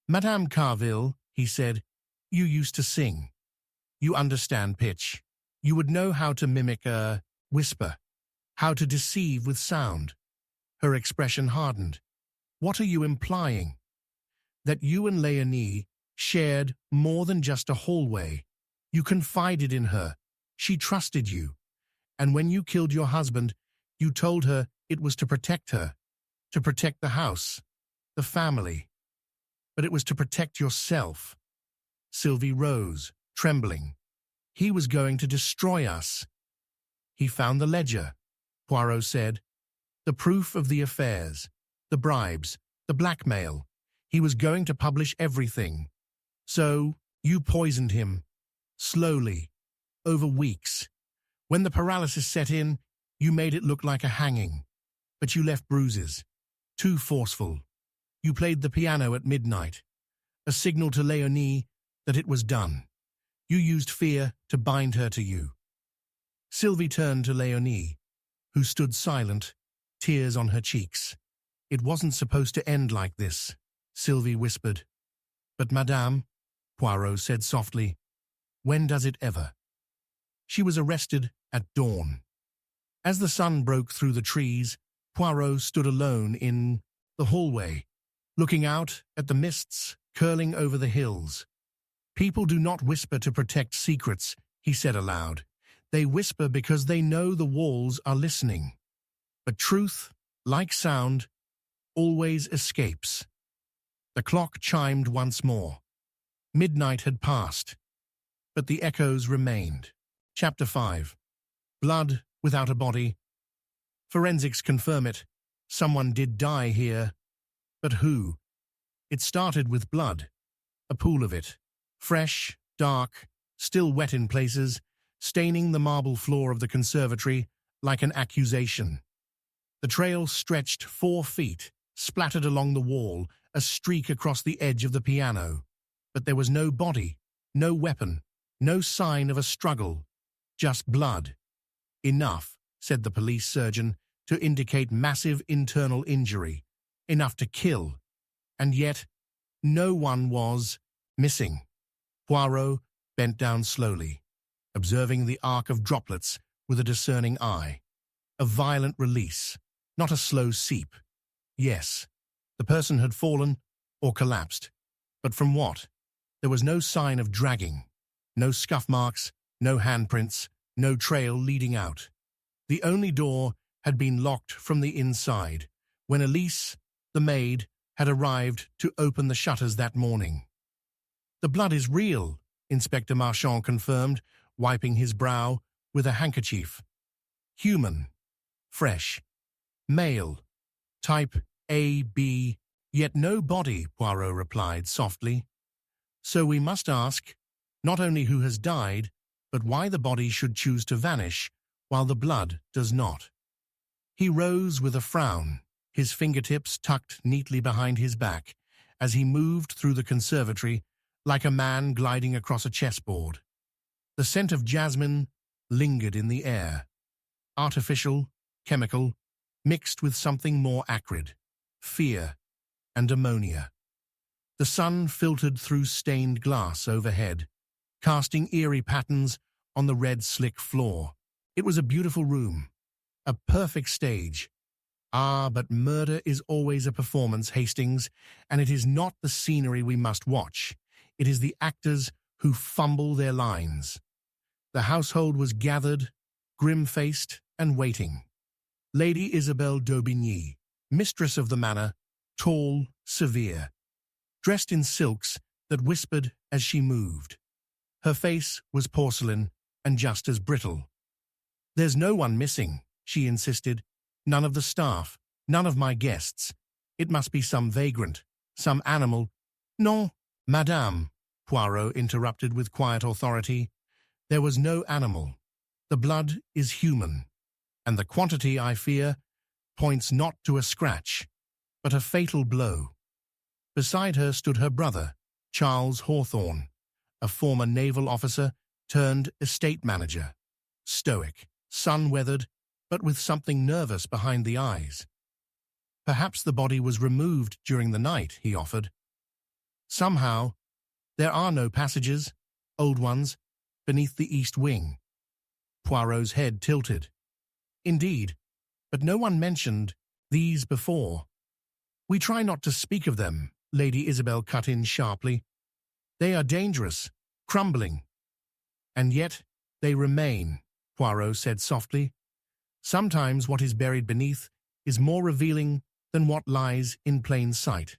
"Madame Carville," he said, "you used to sing. You understand pitch. You would know how to mimic a whisper, how to deceive with sound." Her expression hardened. "What are you implying?" "That you and Léonie shared more than just a hallway. You confided in her. She trusted you. And when you killed your husband, you told her it was to protect her, to protect the house, the family. But it was to protect yourself." Sylvie rose, trembling. "He was going to destroy us." "He found the ledger," Poirot said. "The proof of the affairs, the bribes, the blackmail. He was going to publish everything. So, you poisoned him. Slowly, over weeks. When the paralysis set in, you made it look like a hanging. But you left bruises. Too forceful. You played the piano at midnight. A signal to Léonie that it was done. You used fear to bind her to you." Sylvie turned to Léonie, who stood silent, tears on her cheeks. "It wasn't supposed to end like this," Sylvie whispered. "But Madame," Poirot said softly, "when does it ever?" She was arrested at dawn. As the sun broke through the trees, Poirot stood alone in the hallway, looking out at the mists curling over the hills. "People do not whisper to protect secrets," he said aloud. "They whisper because they know the walls are listening. But truth, like sound, always escapes." The clock chimed once more. Midnight had passed, but the echoes remained. Chapter 5. Blood without a body. Forensics confirm it. Someone did die here. But who? It started with blood. A pool of it. Fresh, dark, still wet in places, staining the marble floor of the conservatory like an accusation. The trail stretched 4 feet, splattered along the wall, a streak across the edge of the piano. But there was no body, no weapon, no sign of a struggle. Just blood. "Enough," said the police surgeon, "to indicate massive internal injury. Enough to kill." And yet, no one was missing. Poirot bent down slowly, observing the arc of droplets with a discerning eye. A violent release, not a slow seep. Yes, the person had fallen or collapsed. But from what? There was no sign of dragging. No scuff marks, no handprints, no trail leading out. The only door had been locked from the inside, when Elise, the maid, had arrived to open the shutters that morning. "The blood is real," Inspector Marchand confirmed, wiping his brow with a handkerchief. "Human. Fresh. Male. Type AB, yet no body," Poirot replied softly. "So we must ask, not only who has died, but why the body should choose to vanish while the blood does not." He rose with a frown, his fingertips tucked neatly behind his back, as he moved through the conservatory like a man gliding across a chessboard. The scent of jasmine lingered in the air, artificial, chemical, mixed with something more acrid, fear and ammonia. The sun filtered through stained glass overhead, casting eerie patterns on the red slick floor. It was a beautiful room, a perfect stage. Ah, but murder is always a performance, Hastings, and it is not the scenery we must watch. It is the actors who fumble their lines. The household was gathered, grim-faced and waiting. Lady Isabelle d'Aubigny, mistress of the manor, tall, severe, dressed in silks that whispered as she moved. Her face was porcelain and just as brittle. "There's no one missing," she insisted. "None of the staff, none of my guests. It must be some vagrant, some animal." "Non, Madame," Poirot interrupted with quiet authority. "There was no animal. The blood is human, and the quantity, I fear, points not to a scratch, but a fatal blow." Beside her stood her brother, Charles Hawthorne, a former naval officer turned estate manager, stoic, sun-weathered, but with something nervous behind the eyes. Perhaps the body was removed during the night, he offered. Somehow, there are no passages, old ones, beneath the east wing. Poirot's head tilted. Indeed, but no one mentioned these before. We try not to speak of them, Lady Isabel cut in sharply. They are dangerous, crumbling. And yet they remain, Poirot said softly. Sometimes what is buried beneath is more revealing than what lies in plain sight.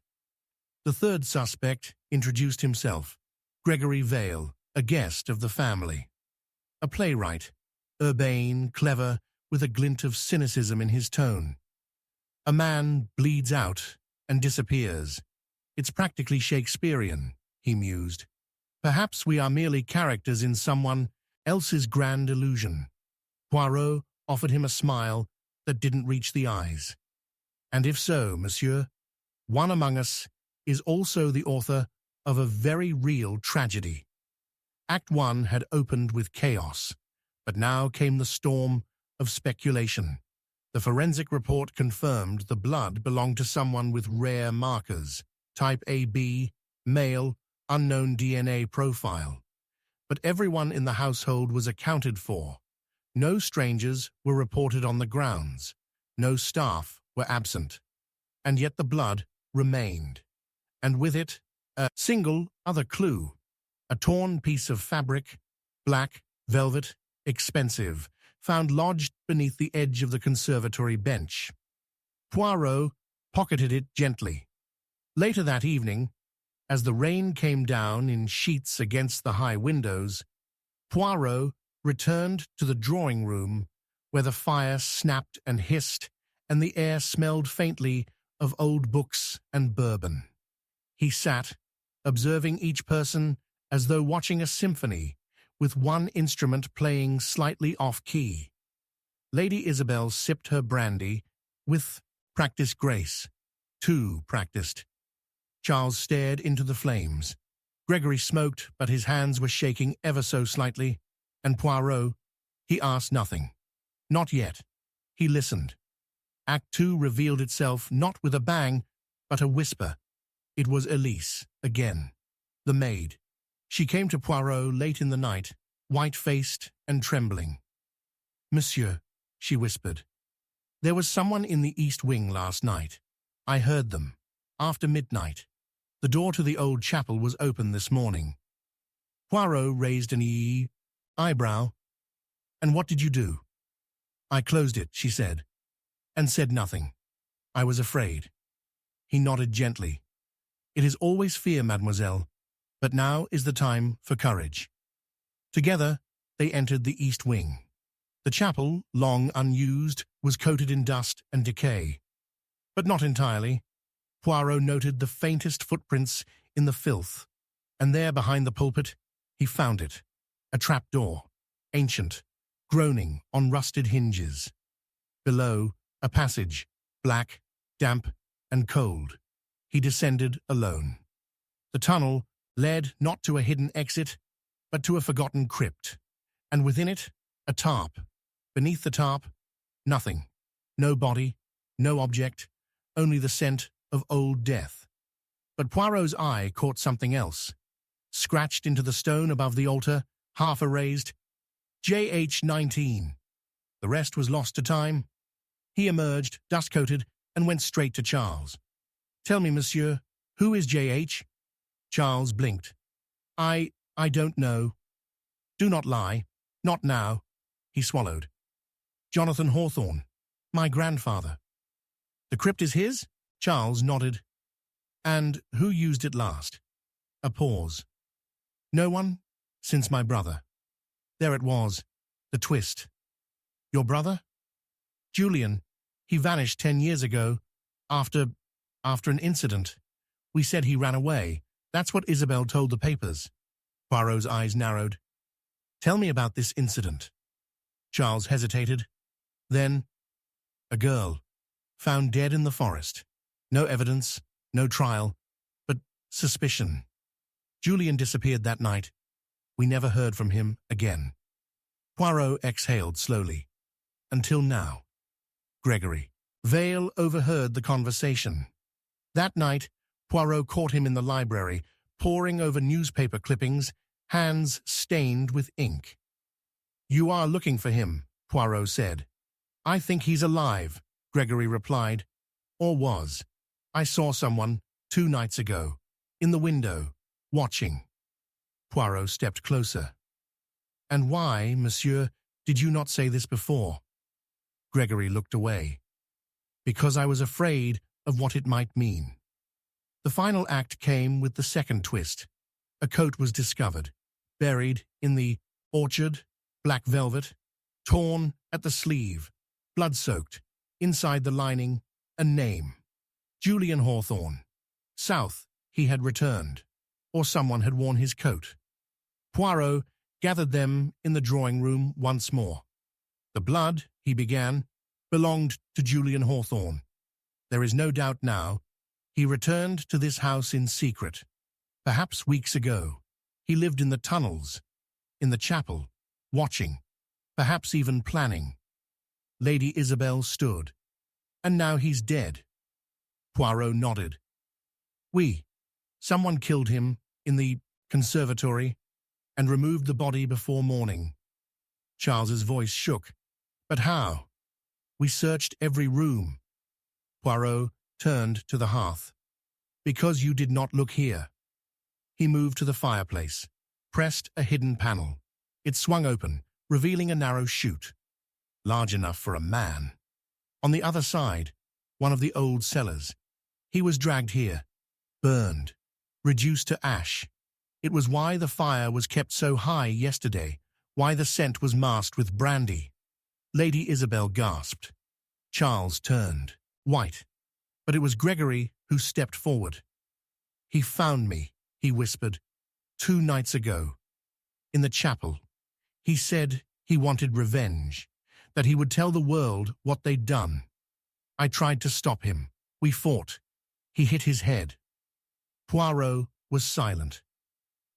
The third suspect introduced himself, Gregory Vale, a guest of the family. A playwright, urbane, clever, with a glint of cynicism in his tone. A man bleeds out and disappears. It's practically Shakespearean, he mused. Perhaps we are merely characters in someone else's grand illusion. Poirot offered him a smile that didn't reach the eyes. And if so, monsieur, one among us is also the author of a very real tragedy. Act 1 had opened with chaos, but now came the storm of speculation. The forensic report confirmed the blood belonged to someone with rare markers, type AB, male, unknown DNA profile. But everyone in the household was accounted for. No strangers were reported on the grounds. No staff were absent. And yet the blood remained. And with it, a single other clue. A torn piece of fabric, black, velvet, expensive, found lodged beneath the edge of the conservatory bench. Poirot pocketed it gently. Later that evening, as the rain came down in sheets against the high windows, Poirot returned to the drawing room where the fire snapped and hissed and the air smelled faintly of old books and bourbon. He sat, observing each person as though watching a symphony, with one instrument playing slightly off-key. Lady Isabel sipped her brandy with practiced grace. Too practiced. Charles stared into the flames. Gregory smoked, but his hands were shaking ever so slightly. And Poirot, he asked nothing. Not yet. He listened. Act 2 revealed itself not with a bang, but a whisper. It was Elise, again. The maid. She came to Poirot late in the night, white-faced and trembling. Monsieur, she whispered, there was someone in the east wing last night. I heard them. After midnight. The door to the old chapel was open this morning. Poirot raised an eyebrow. And what did you do? I closed it, she said, and said nothing. I was afraid. He nodded gently. It is always fear, mademoiselle, but now is the time for courage. Together, they entered the east wing. The chapel, long unused, was coated in dust and decay. But not entirely. Poirot noted the faintest footprints in the filth, and there behind the pulpit, he found it. A trapdoor, ancient, groaning on rusted hinges. Below, a passage, black, damp, and cold. He descended alone. The tunnel led not to a hidden exit, but to a forgotten crypt, and within it, a tarp. Beneath the tarp, nothing. No body, no object, only the scent of old death. But Poirot's eye caught something else. Scratched into the stone above the altar, half erased, JH 19. The rest was lost to time. He emerged, dust-coated, and went straight to Charles. Tell me, monsieur, who is JH? Charles blinked. I don't know. Do not lie. Not now. He swallowed. Jonathan Hawthorne. My grandfather. The crypt is his? Charles nodded. And who used it last? A pause. No one? Since my brother. There it was. The twist. Your brother? Julian. He vanished 10 years ago. After an incident. We said he ran away. That's what Isabel told the papers. Poirot's eyes narrowed. Tell me about this incident. Charles hesitated. Then, a girl, found dead in the forest. No evidence, no trial, but suspicion. Julian disappeared that night. We never heard from him again. Poirot exhaled slowly. until now. Gregory. Vale overheard the conversation. That night, Poirot caught him in the library, poring over newspaper clippings, hands stained with ink. "You are looking for him," Poirot said. "I think he's alive," Gregory replied. "Or was. I saw someone, 2 nights ago, in the window, watching." Poirot stepped closer. "And why, monsieur, did you not say this before?" Gregory looked away. "Because I was afraid of what it might mean." The final act came with the second twist. A coat was discovered, buried in the orchard, black velvet, torn at the sleeve, blood-soaked, inside the lining, a name. Julian Hawthorne. South, he had returned, or someone had worn his coat. Poirot gathered them in the drawing room once more. "The blood," he began, "belonged to Julian Hawthorne. There is no doubt now. He returned to this house in secret. Perhaps weeks ago. He lived in the tunnels, in the chapel, watching, perhaps even planning. Lady Isabel stood. And now he's dead." Poirot nodded. "Oui. Someone killed him in the conservatory and removed the body before morning." Charles's voice shook. "But how?" "We searched every room." Poirot turned to the hearth. "Because you did not look here." He moved to the fireplace, pressed a hidden panel. It swung open, revealing a narrow chute, large enough for a man. On the other side, one of the old cellars. He was dragged here, burned, reduced to ash. It was why the fire was kept so high yesterday, why the scent was masked with brandy. Lady Isabel gasped. Charles turned, white. But it was Gregory who stepped forward. "He found me," he whispered, 2 nights ago. In the chapel. He said he wanted revenge, that he would tell the world what they'd done. I tried to stop him. We fought. He hit his head." Poirot was silent.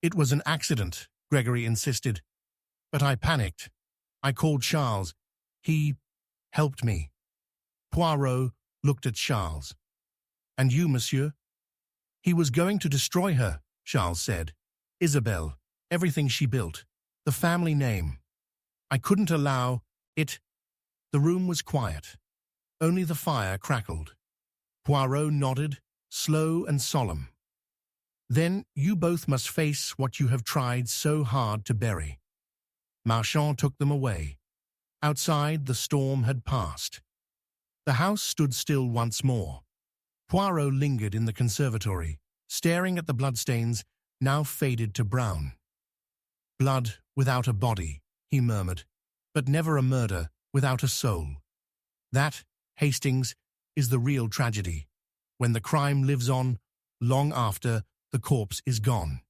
"It was an accident," Gregory insisted. "But I panicked. I called Charles. He helped me." Poirot looked at Charles. "And you, monsieur?" "He was going to destroy her," Charles said. "Isabel, everything she built, the family name. I couldn't allow it." The room was quiet. Only the fire crackled. Poirot nodded, slow and solemn. "Then you both must face what you have tried so hard to bury." Marchand took them away. Outside, the storm had passed. The house stood still once more. Poirot lingered in the conservatory, staring at the bloodstains, now faded to brown. "Blood without a body," he murmured, "but never a murder without a soul. That, Hastings, is the real tragedy, when the crime lives on long after the corpse is gone."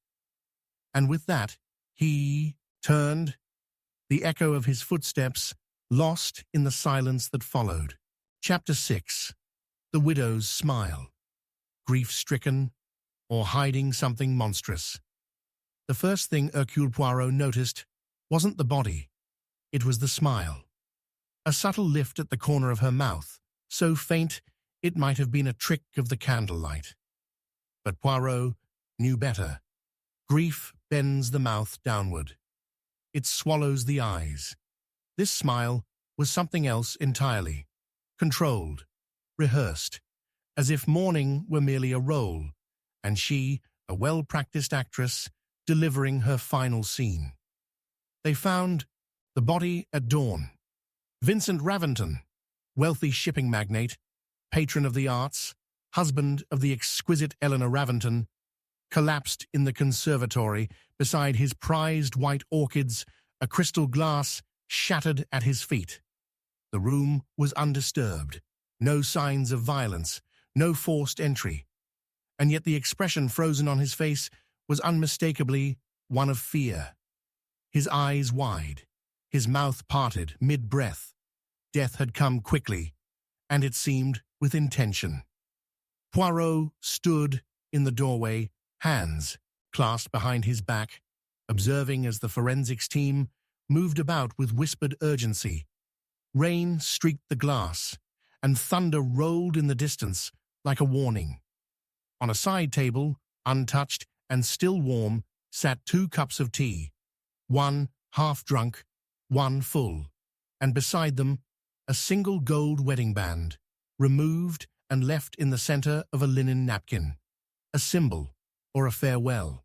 And with that, he turned, the echo of his footsteps lost in the silence that followed. Chapter 6. The Widow's Smile. Grief-stricken, or hiding something monstrous. The first thing Hercule Poirot noticed wasn't the body. It was the smile. A subtle lift at the corner of her mouth, so faint it might have been a trick of the candlelight. But Poirot knew better. Grief bends the mouth downward. It swallows the eyes. This smile was something else entirely. Controlled, rehearsed, as if mourning were merely a role, and she, a well-practiced actress, delivering her final scene. They found the body at dawn. Vincent Raventon, wealthy shipping magnate, patron of the arts, husband of the exquisite Eleanor Raventon, collapsed in the conservatory beside his prized white orchids, a crystal glass shattered at his feet. The room was undisturbed, no signs of violence, no forced entry, and yet the expression frozen on his face was unmistakably one of fear. His eyes wide, his mouth parted mid-breath. Death had come quickly, and it seemed with intention. Poirot stood in the doorway, hands clasped behind his back, observing as the forensics team moved about with whispered urgency. Rain streaked the glass, and thunder rolled in the distance like a warning. On a side table, untouched and still warm, sat 2 cups of tea, one half drunk, one full, and beside them a single gold wedding band, removed and left in the center of a linen napkin, a symbol or a farewell.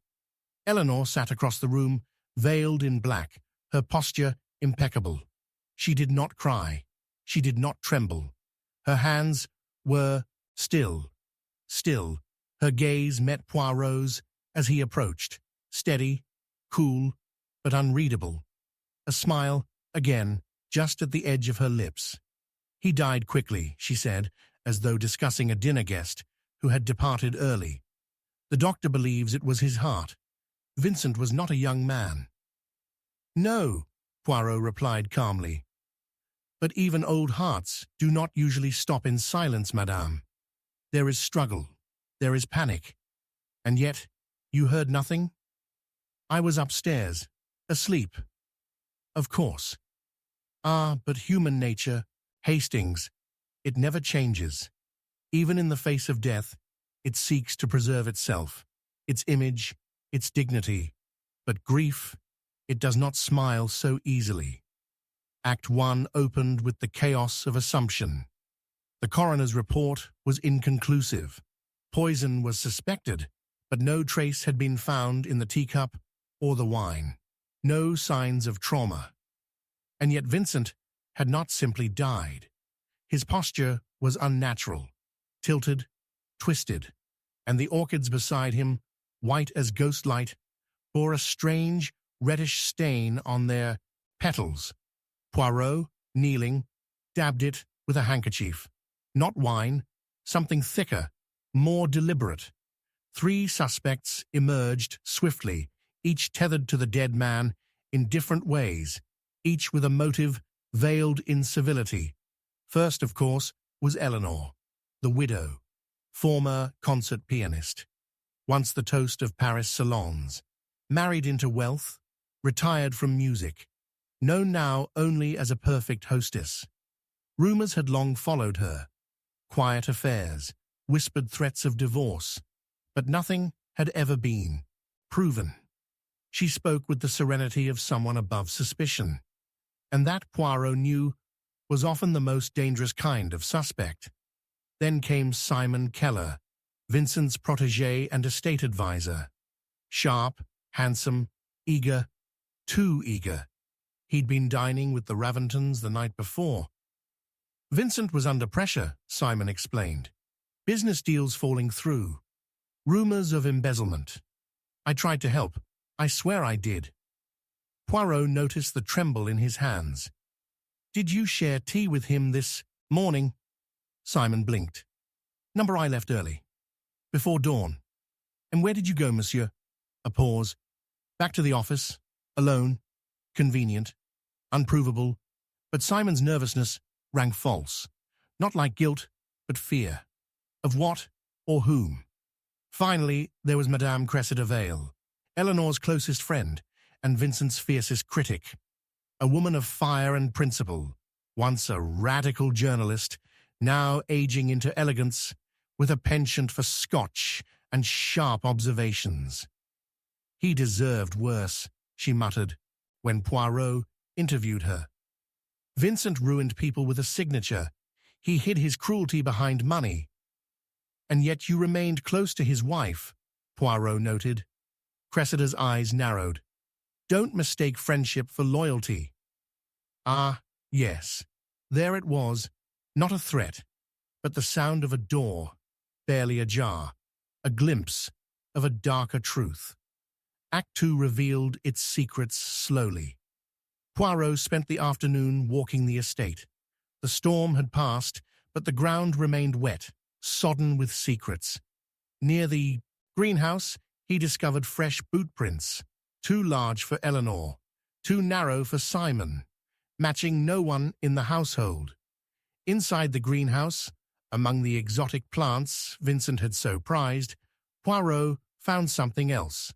Eleanor sat across the room, veiled in black, her posture impeccable. She did not cry. She did not tremble. Her hands were still. Her gaze met Poirot's as he approached, steady, cool, but unreadable. A smile, again, just at the edge of her lips. "He died quickly," she said, as though discussing a dinner guest who had departed early. "The doctor believes it was his heart. Vincent was not a young man." "No," Poirot replied calmly. "But even old hearts do not usually stop in silence, madame. There is struggle. There is panic. And yet, you heard nothing?" "I was upstairs, asleep." "Of course. Ah, but human nature, Hastings, it never changes. Even in the face of death, it seeks to preserve itself, its image, its dignity. But grief, it does not smile so easily." Act 1 opened with the chaos of assumption. The coroner's report was inconclusive. Poison was suspected, but no trace had been found in the teacup or the wine. No signs of trauma. And yet Vincent had not simply died. His posture was unnatural, tilted, twisted, and the orchids beside him, white as ghost light, bore a strange, reddish stain on their petals. Poirot, kneeling, dabbed it with a handkerchief. Not wine, something thicker, more deliberate. 3 suspects emerged swiftly, each tethered to the dead man in different ways, each with a motive veiled in civility. First, of course, was Eleanor, the widow, former concert pianist, once the toast of Paris salons, married into wealth, retired from music, known now only as a perfect hostess. Rumors had long followed her, quiet affairs, whispered threats of divorce, but nothing had ever been proven. She spoke with the serenity of someone above suspicion, and that Poirot knew was often the most dangerous kind of suspect. Then came Simon Keller, Vincent's protégé and estate advisor. Sharp, handsome, eager, too eager. He'd been dining with the Raventons the night before. "Vincent was under pressure," Simon explained. "Business deals falling through. Rumors of embezzlement. I tried to help. I swear I did." Poirot noticed the tremble in his hands. "Did you share tea with him this morning?" Simon blinked. "Number I left early. Before dawn." "And where did you go, monsieur?" A pause. "Back to the office. Alone. Convenient. Unprovable." But Simon's nervousness rang false. Not like guilt, but fear. Of what or whom? Finally, there was Madame Cressida Vale, Eleanor's closest friend and Vincent's fiercest critic. A woman of fire and principle, once a radical journalist, now aging into elegance, with a penchant for Scotch and sharp observations. "He deserved worse," she muttered, when Poirot interviewed her. "Vincent ruined people with a signature. He hid his cruelty behind money." "And yet you remained close to his wife," Poirot noted. Cressida's eyes narrowed. "Don't mistake friendship for loyalty." "Ah, yes. There it was, not a threat, but the sound of a door, barely ajar, a glimpse of a darker truth." Act 2 revealed its secrets slowly. Poirot spent the afternoon walking the estate. The storm had passed, but the ground remained wet, sodden with secrets. Near the greenhouse, he discovered fresh boot prints, too large for Eleanor, too narrow for Simon, matching no one in the household. Inside the greenhouse, among the exotic plants Vincent had so prized, Poirot found something else.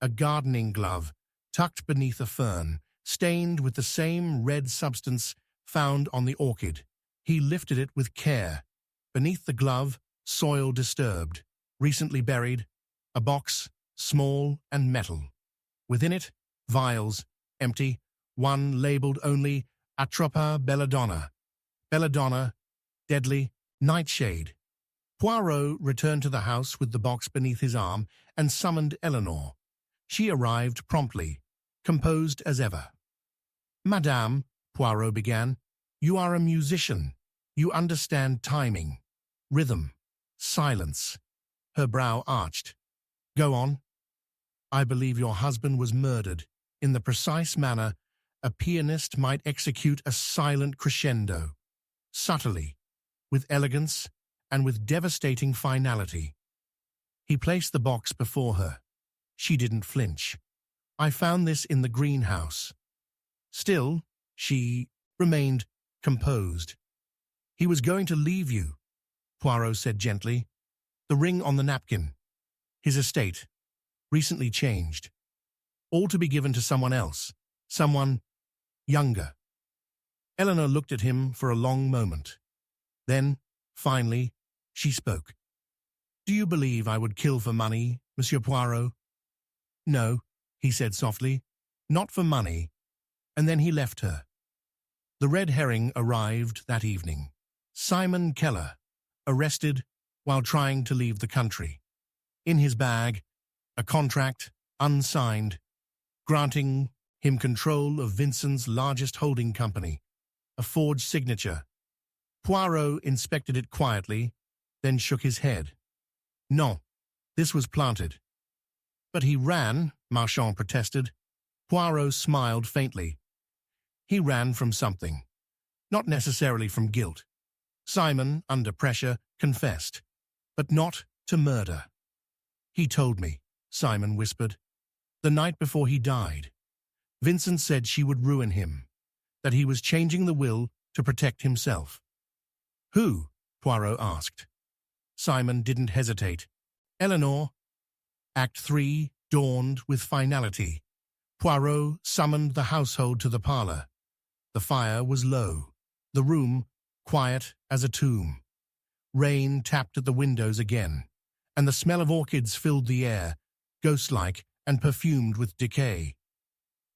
A gardening glove, tucked beneath a fern, stained with the same red substance found on the orchid. He lifted it with care. Beneath the glove, soil disturbed, recently buried, a box, small and metal. Within it, vials, empty, one labeled only Atropa Belladonna. Belladonna, deadly, nightshade. Poirot returned to the house with the box beneath his arm and summoned Eleanor. She arrived promptly, composed as ever. "Madame," Poirot began, "you are a musician. You understand timing, rhythm, silence." Her brow arched. "Go on." "I believe your husband was murdered in the precise manner a pianist might execute a silent crescendo, subtly, with elegance, and with devastating finality." He placed the box before her. She didn't flinch. "I found this in the greenhouse." Still, she remained composed. "He was going to leave you," Poirot said gently. "The ring on the napkin. His estate, recently changed. All to be given to someone else, someone younger." Eleanor looked at him for a long moment. Then, finally, she spoke. "Do you believe I would kill for money, Monsieur Poirot?" "No," he said softly, "not for money." And then he left her. The red herring arrived that evening. Simon Keller, arrested while trying to leave the country. In his bag, a contract, unsigned, granting him control of Vincent's largest holding company, a forged signature. Poirot inspected it quietly, then shook his head. "No, this was planted." "But he ran," Marchand protested. Poirot smiled faintly. "He ran from something, not necessarily from guilt." Simon, under pressure, confessed, "but not to murder." "He told me," Simon whispered, "the night before he died. Vincent said she would ruin him, that he was changing the will to protect himself." "Who?" Poirot asked. Simon didn't hesitate. "Eleanor." Act 3 dawned with finality. Poirot summoned the household to the parlor. The fire was low, the room quiet as a tomb. Rain tapped at the windows again, and the smell of orchids filled the air, ghost-like and perfumed with decay.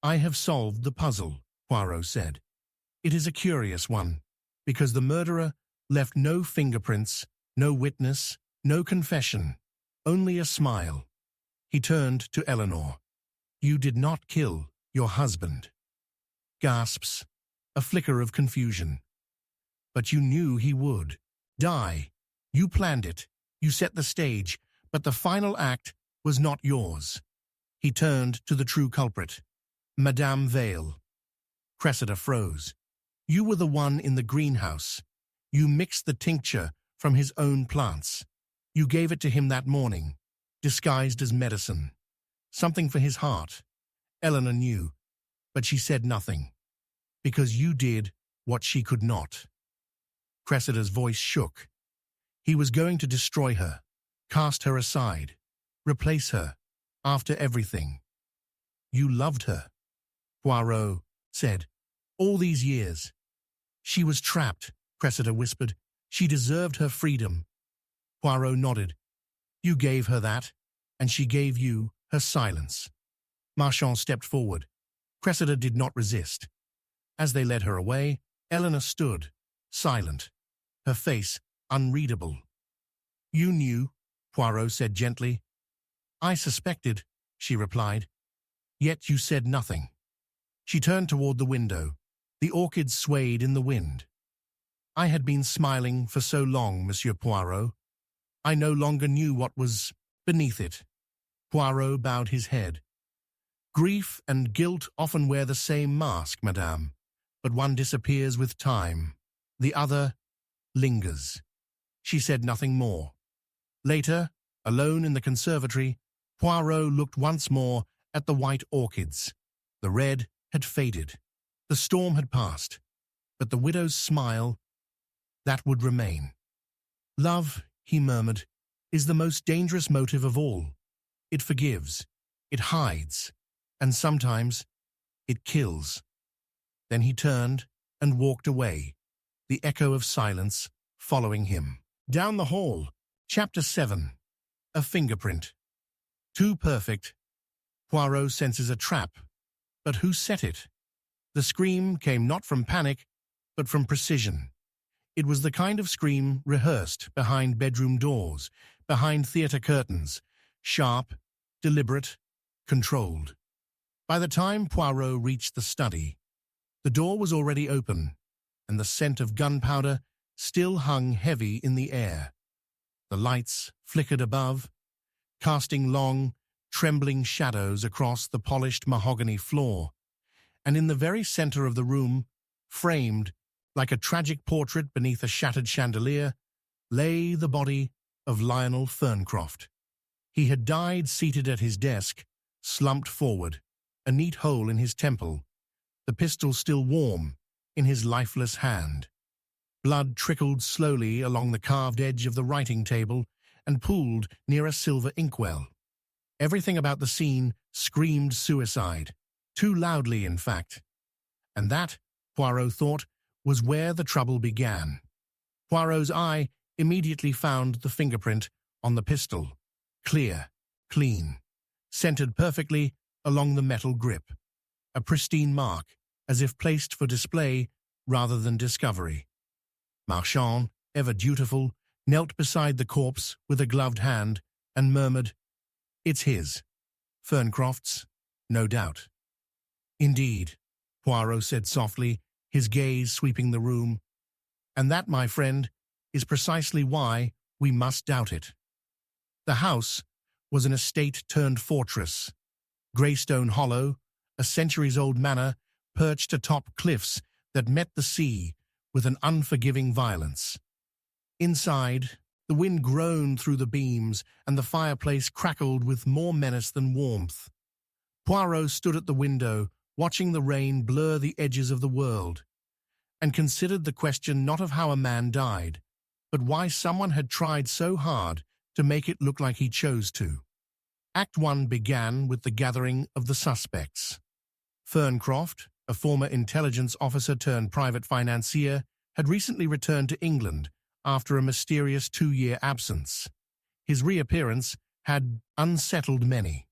"I have solved the puzzle," Poirot said. "It is a curious one, because the murderer left no fingerprints, no witness, no confession, only a smile." He turned to Eleanor. "You did not kill your husband." Gasps, a flicker of confusion. "But you knew he would die. You planned it, you set the stage, but the final act was not yours." He turned to the true culprit, Madame Vale. Cressida froze. "You were the one in the greenhouse. You mixed the tincture from his own plants. You gave it to him that morning, disguised as medicine. Something for his heart." Eleanor knew, but she said nothing. "Because you did what she could not." Cressida's voice shook. He was going to destroy her, cast her aside, replace her, after everything. "You loved her," Poirot said, "all these years." "She was trapped," Cressida whispered. "She deserved her freedom." Poirot nodded. "You gave her that, and she gave you her silence." Marchand stepped forward. Cressida did not resist. As they led her away, Eleanor stood, silent, her face unreadable. "You knew," Poirot said gently. "I suspected," she replied. "Yet you said nothing." She turned toward the window. The orchids swayed in the wind. "I had been smiling for so long, Monsieur Poirot. I no longer knew what was beneath it." Poirot bowed his head. "Grief and guilt often wear the same mask, madame, but one disappears with time. The other lingers." She said nothing more. Later, alone in the conservatory, Poirot looked once more at the white orchids. The red had faded. The storm had passed, but the widow's smile, that would remain. "Love," he murmured, "is the most dangerous motive of all. It forgives, it hides, and sometimes it kills." Then he turned and walked away, the echo of silence following him. Down the hall, Chapter 7. A fingerprint. Too perfect. Poirot senses a trap. But who set it? The scream came not from panic, but from precision. It was the kind of scream rehearsed behind bedroom doors, behind theatre curtains, sharp, deliberate, controlled. By the time Poirot reached the study, the door was already open, and the scent of gunpowder still hung heavy in the air. The lights flickered above, casting long, trembling shadows across the polished mahogany floor, and in the very center of the room, framed like a tragic portrait beneath a shattered chandelier, lay the body of Lionel Ferncroft. He had died seated at his desk, slumped forward, a neat hole in his temple, the pistol still warm in his lifeless hand. Blood trickled slowly along the carved edge of the writing table and pooled near a silver inkwell. Everything about the scene screamed suicide, too loudly in fact. And that, Poirot thought, was where the trouble began. Poirot's eye immediately found the fingerprint on the pistol, clear, clean, centered perfectly along the metal grip, a pristine mark, as if placed for display rather than discovery. Marchand, ever dutiful, knelt beside the corpse with a gloved hand and murmured, "It's his. Ferncroft's, no doubt." "Indeed," Poirot said softly, his gaze sweeping the room. "And that, my friend, is precisely why we must doubt it." The house was an estate-turned-fortress. Greystone Hollow, a centuries-old manor perched atop cliffs that met the sea with an unforgiving violence. Inside, the wind groaned through the beams and the fireplace crackled with more menace than warmth. Poirot stood at the window, watching the rain blur the edges of the world, and considered the question not of how a man died, but why someone had tried so hard to make it look like he chose to. Act 1 began with the gathering of the suspects. Ferncroft, a former intelligence officer turned private financier, had recently returned to England after a mysterious 2-year absence. His reappearance had unsettled many.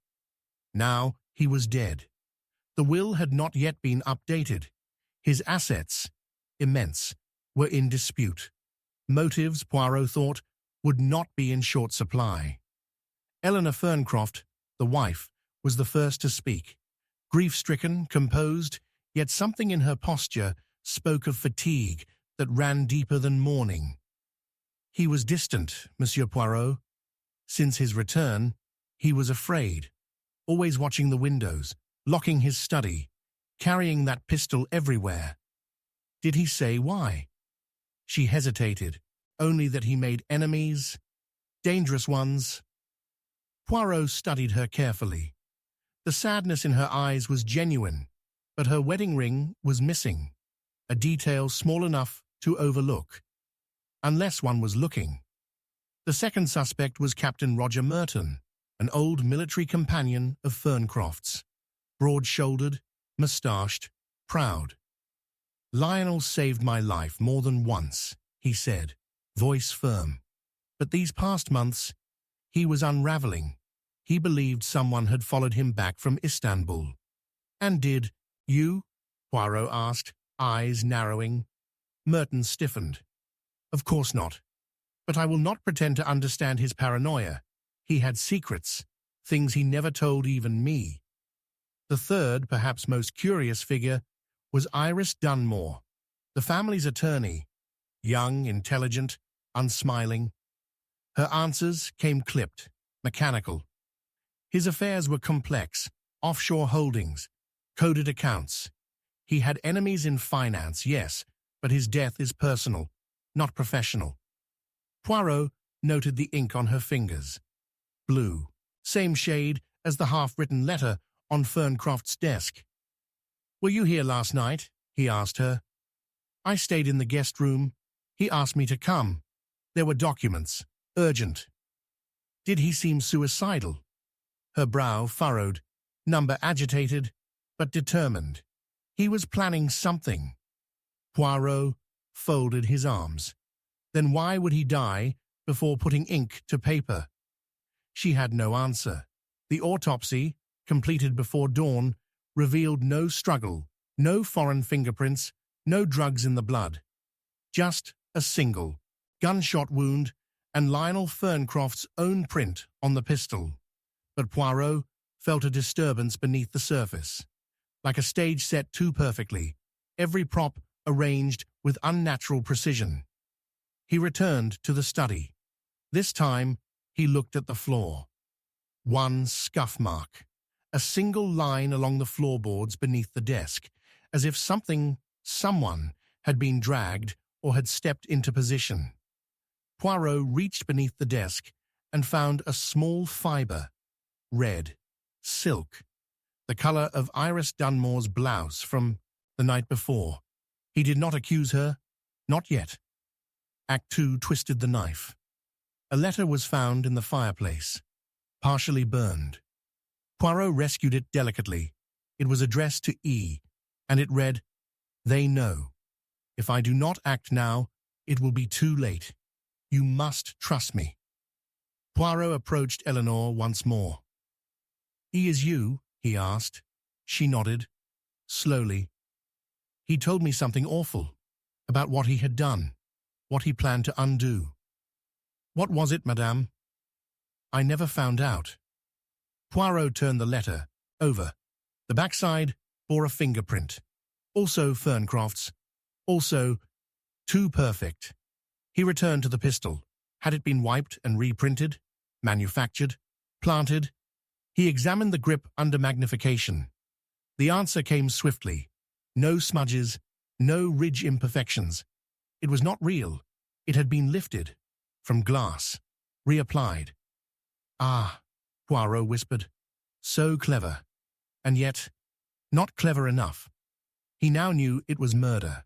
Now he was dead. The will had not yet been updated. His assets, immense, were in dispute. Motives, Poirot thought, would not be in short supply. Eleanor Ferncroft, the wife, was the first to speak. Grief-stricken, composed, yet something in her posture spoke of fatigue that ran deeper than mourning. "He was distant, Monsieur Poirot. Since his return, he was afraid, always watching the windows, locking his study, carrying that pistol everywhere." "Did he say why?" She hesitated, only that he made enemies, dangerous ones. Poirot studied her carefully. The sadness in her eyes was genuine, but her wedding ring was missing, a detail small enough to overlook, unless one was looking. The second suspect was Captain Roger Merton, an old military companion of Ferncroft's, broad-shouldered, moustached, proud. "Lionel saved my life more than once," he said, voice firm. "But these past months, he was unraveling. He believed someone had followed him back from Istanbul." "And did you?" Poirot asked, eyes narrowing. Merton stiffened. "Of course not. But I will not pretend to understand his paranoia. He had secrets, things he never told even me." The third, perhaps most curious figure, was Iris Dunmore, the family's attorney, young, intelligent, unsmiling. Her answers came clipped, mechanical. His affairs were complex, offshore holdings, coded accounts. He had enemies in finance, yes, but his death is personal, not professional. Poirot noted the ink on her fingers. Blue, same shade as the half-written letter on Ferncroft's desk. "Were you here last night?" he asked her. "I stayed in the guest room. He asked me to come. There were documents. Urgent." "Did he seem suicidal?" Her brow furrowed, number agitated, but determined. "He was planning something." Poirot folded his arms. Then why would he die before putting ink to paper? She had no answer. The autopsy, completed before dawn, revealed no struggle, no foreign fingerprints, no drugs in the blood. Just a single gunshot wound and Lionel Ferncroft's own print on the pistol. But Poirot felt a disturbance beneath the surface. Like a stage set too perfectly, every prop arranged with unnatural precision. He returned to the study. This time, he looked at the floor. One scuff mark, a single line along the floorboards beneath the desk, as if someone had been dragged or had stepped into position. Poirot reached beneath the desk and found a small fibre, red, silk, the colour of Iris Dunmore's blouse from the night before. He did not accuse her, not yet. Act 2 twisted the knife. A letter was found in the fireplace, partially burned. Poirot rescued it delicately. It was addressed to E, and it read, "They know. If I do not act now, it will be too late. You must trust me." Poirot approached Eleanor once more. "E is you?" he asked. She nodded, slowly. "He told me something awful, about what he had done, what he planned to undo." "What was it, madame?" "I never found out." Poirot turned the letter over. The backside bore a fingerprint. Also Ferncroft's. Also, too perfect. He returned to the pistol. Had it been wiped and reprinted? Manufactured? Planted? He examined the grip under magnification. The answer came swiftly. No smudges, no ridge imperfections. It was not real. It had been lifted. From glass. Reapplied. "Ah," Poirot whispered. "So clever. And yet, not clever enough." He now knew it was murder.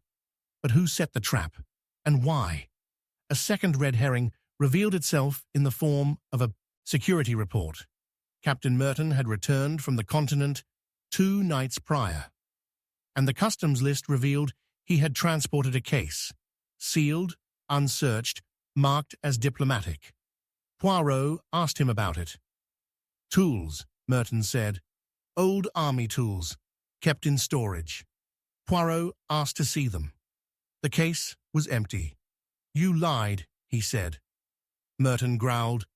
But who set the trap? And why? A second red herring revealed itself in the form of a security report. Captain Merton had returned from the continent 2 nights prior, and the customs list revealed he had transported a case, sealed, unsearched, marked as diplomatic. Poirot asked him about it. "Tools," Merton said. "Old army tools, kept in storage." Poirot asked to see them. The case was empty. "You lied," he said. Merton growled.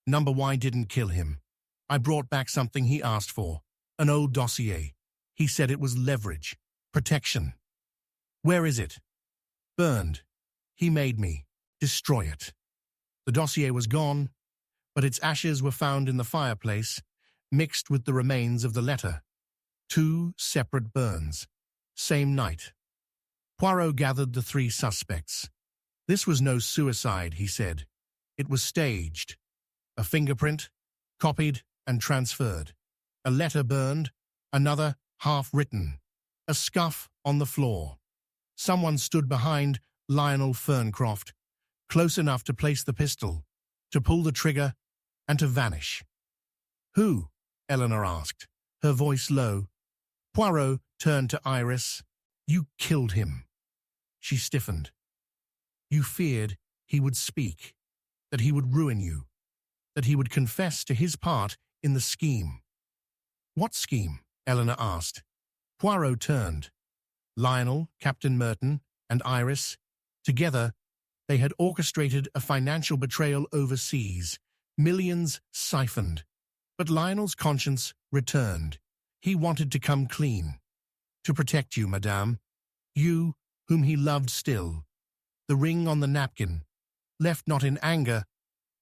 "Number Y didn't kill him. I brought back something he asked for, an old dossier. He said it was leverage, protection." "Where is it?" "Burned. He made me destroy it." The dossier was gone, but its ashes were found in the fireplace, mixed with the remains of the letter. 2 separate burns. Same night. Poirot gathered the 3 suspects. This was no suicide, he said. It was staged. A fingerprint, copied and transferred. A letter burned, another half-written. A scuff on the floor. Someone stood behind Lionel Ferncroft, close enough to place the pistol, to pull the trigger, and to vanish. "Who?" Eleanor asked, her voice low. Poirot turned to Iris. "You killed him." She stiffened. "You feared he would speak, that he would ruin you, that he would confess to his part in the scheme." "What scheme?" Eleanor asked. Poirot turned. Lionel, Captain Merton, and Iris, together, they had orchestrated a financial betrayal overseas, millions siphoned. But Lionel's conscience returned. He wanted to come clean. "To protect you, madame. You, whom he loved still. The ring on the napkin, left not in anger,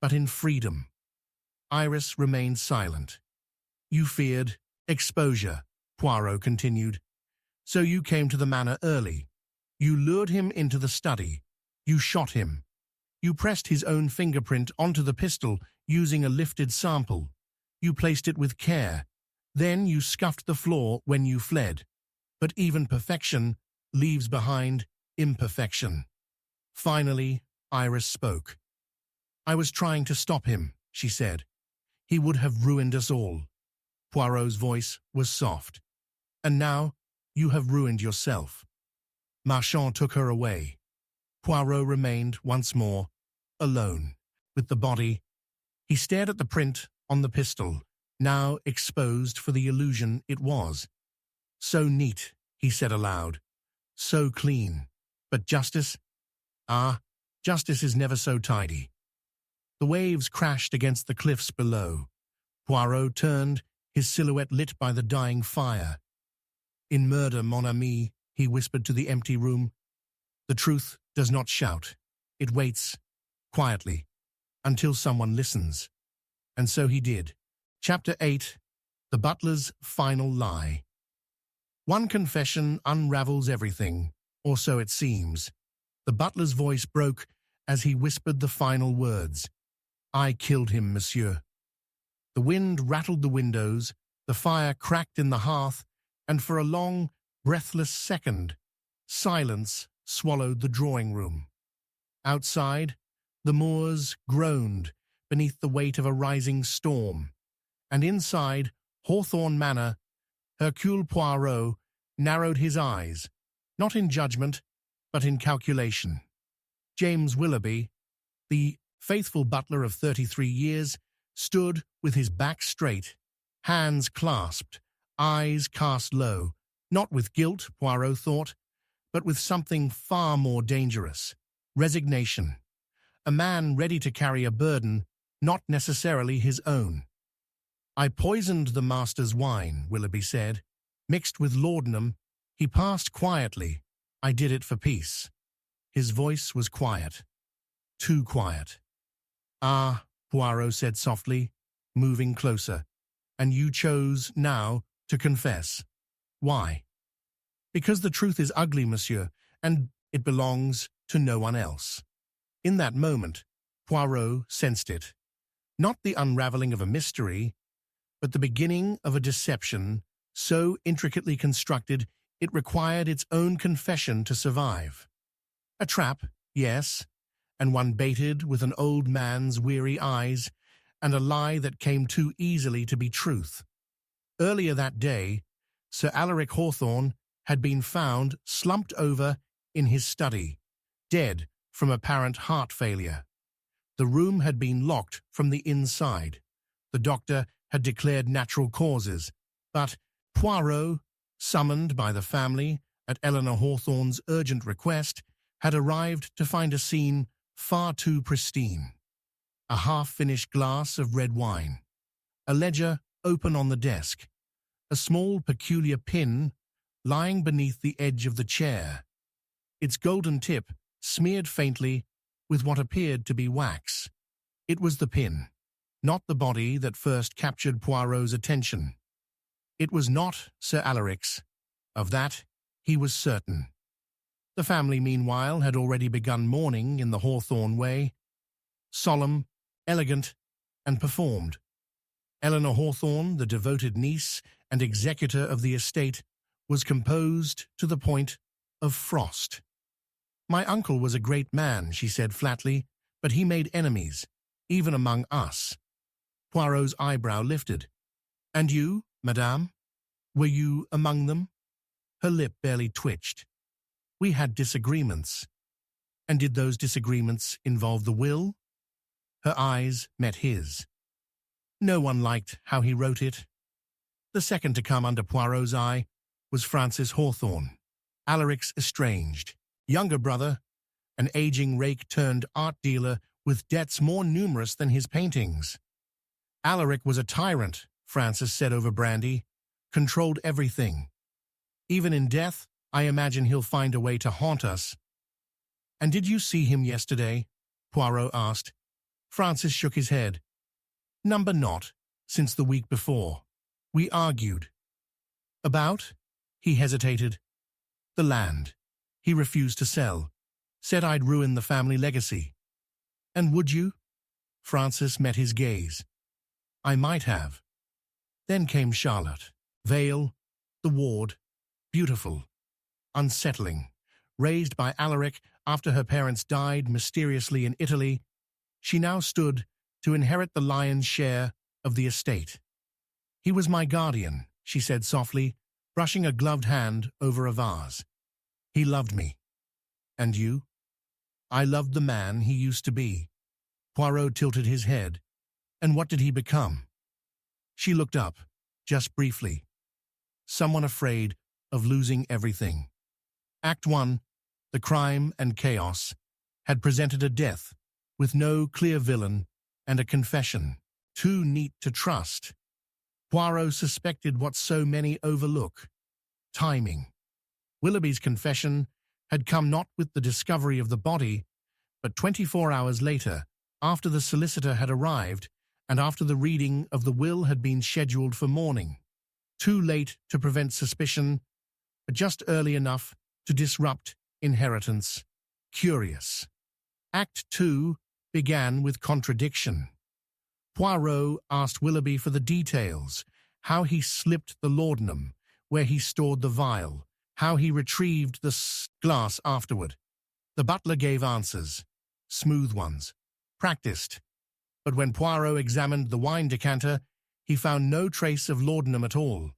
but in freedom." Iris remained silent. "You feared exposure," Poirot continued. "So you came to the manor early. You lured him into the study. You shot him. You pressed his own fingerprint onto the pistol using a lifted sample. You placed it with care. Then you scuffed the floor when you fled. But even perfection leaves behind imperfection." Finally, Iris spoke. "I was trying to stop him," she said. "He would have ruined us all." Poirot's voice was soft. "And now you have ruined yourself." Marchand took her away. Poirot remained once more alone with the body. He stared at the print on the pistol, now exposed for the illusion it was. So neat, he said aloud. So clean. But justice? Ah, justice is never so tidy. The waves crashed against the cliffs below. Poirot turned, his silhouette lit by the dying fire. In murder, mon ami, he whispered to the empty room. The truth does not shout. It waits, quietly, until someone listens. And so he did. Chapter 8. The Butler's Final Lie. One confession unravels everything, or so it seems. The butler's voice broke as he whispered the final words. I killed him, monsieur. The wind rattled the windows, the fire cracked in the hearth, and for a long, breathless second, silence swallowed the drawing room. Outside, the moors groaned beneath the weight of a rising storm, and inside Hawthorne Manor, Hercule Poirot narrowed his eyes, not in judgment, but in calculation. James Willoughby, the faithful butler of 33 years, stood with his back straight, hands clasped, eyes cast low, not with guilt, Poirot thought, but with something far more dangerous, resignation. A man ready to carry a burden, not necessarily his own. I poisoned the master's wine, Willoughby said. Mixed with laudanum, he passed quietly. I did it for peace. His voice was quiet. Too quiet. Ah, Poirot said softly, moving closer. And you chose, now, to confess. Why? Because the truth is ugly, monsieur, and it belongs to no one else. In that moment, Poirot sensed it. Not the unraveling of a mystery, but the beginning of a deception so intricately constructed it required its own confession to survive. A trap, yes, and one baited with an old man's weary eyes, and a lie that came too easily to be truth. Earlier that day, Sir Alaric Hawthorne had been found slumped over in his study, dead from apparent heart failure. The room had been locked from the inside. The doctor had declared natural causes, but Poirot, summoned by the family at Eleanor Hawthorne's urgent request, had arrived to find a scene far too pristine. A half-finished glass of red wine, a ledger open on the desk, a small peculiar pin lying beneath the edge of the chair, its golden tip smeared faintly with what appeared to be wax. It was the pin, not the body, that first captured Poirot's attention. It was not Sir Alaric's. Of that, he was certain. The family, meanwhile, had already begun mourning in the Hawthorne way, solemn, elegant, and performed. Eleanor Hawthorne, the devoted niece and executor of the estate, was composed to the point of frost. My uncle was a great man, she said flatly, but he made enemies, even among us. Poirot's eyebrow lifted. And you, madame? Were you among them? Her lip barely twitched. We had disagreements. And did those disagreements involve the will? Her eyes met his. No one liked how he wrote it. The second to come under Poirot's eye was Francis Hawthorne, Alaric's estranged younger brother, an aging rake-turned-art dealer with debts more numerous than his paintings. Alaric was a tyrant, Francis said over brandy, controlled everything. Even in death, I imagine he'll find a way to haunt us. And did you see him yesterday? Poirot asked. Francis shook his head. Number not, since the week before. We argued. About? He hesitated. The land. He refused to sell. Said I'd ruin the family legacy. And would you? Francis met his gaze. I might have. Then came Charlotte. Vale, the ward, beautiful, unsettling. Raised by Alaric after her parents died mysteriously in Italy, she now stood to inherit the lion's share of the estate. He was my guardian, she said softly, brushing a gloved hand over a vase. He loved me. And you? I loved the man he used to be. Poirot tilted his head. And what did he become? She looked up, just briefly. Someone afraid of losing everything. Act 1, the crime and chaos, had presented a death with no clear villain and a confession, too neat to trust. Poirot suspected what so many overlook: timing. Willoughby's confession had come not with the discovery of the body, but 24 hours later, after the solicitor had arrived and after the reading of the will had been scheduled for morning. Too late to prevent suspicion, but just early enough to disrupt inheritance. Curious. Act 2 began with contradiction. Poirot asked Willoughby for the details: how he slipped the laudanum, where he stored the vial, how he retrieved the glass afterward. The butler gave answers, smooth ones, practiced. But when Poirot examined the wine decanter, he found no trace of laudanum at all.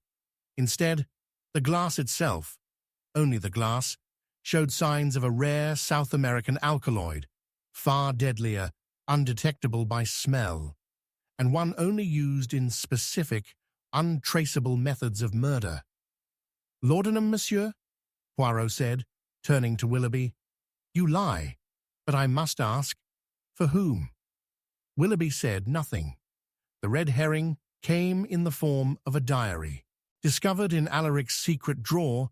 Instead, the glass itself, only the glass, showed signs of a rare South American alkaloid, far deadlier, undetectable by smell, and one only used in specific, untraceable methods of murder. "Laudanum, monsieur?" Poirot said, turning to Willoughby. "You lie, but I must ask, for whom?" Willoughby said nothing. The red herring came in the form of a diary. Discovered in Alaric's secret drawer,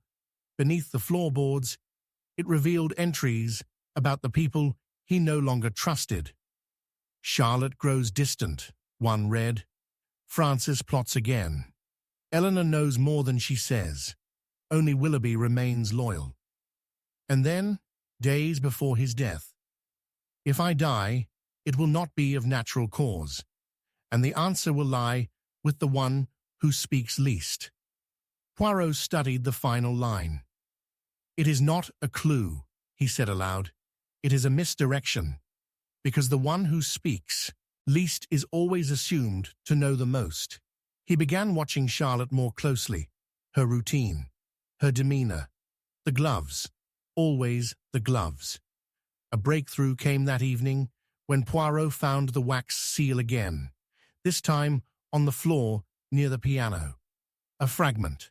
beneath the floorboards, it revealed entries about the people he no longer trusted. "Charlotte grows distant," one read. "Francis plots again. Eleanor knows more than she says. Only Willoughby remains loyal." And then, days before his death: "If I die, it will not be of natural cause, and the answer will lie with the one who speaks least." Poirot studied the final line. "It is not a clue," he said aloud. "It is a misdirection, because the one who speaks least is always assumed to know the most." He began watching Charlotte more closely, her routine, her demeanor, the gloves, always the gloves. A breakthrough came that evening when Poirot found the wax seal again, this time on the floor near the piano. A fragment,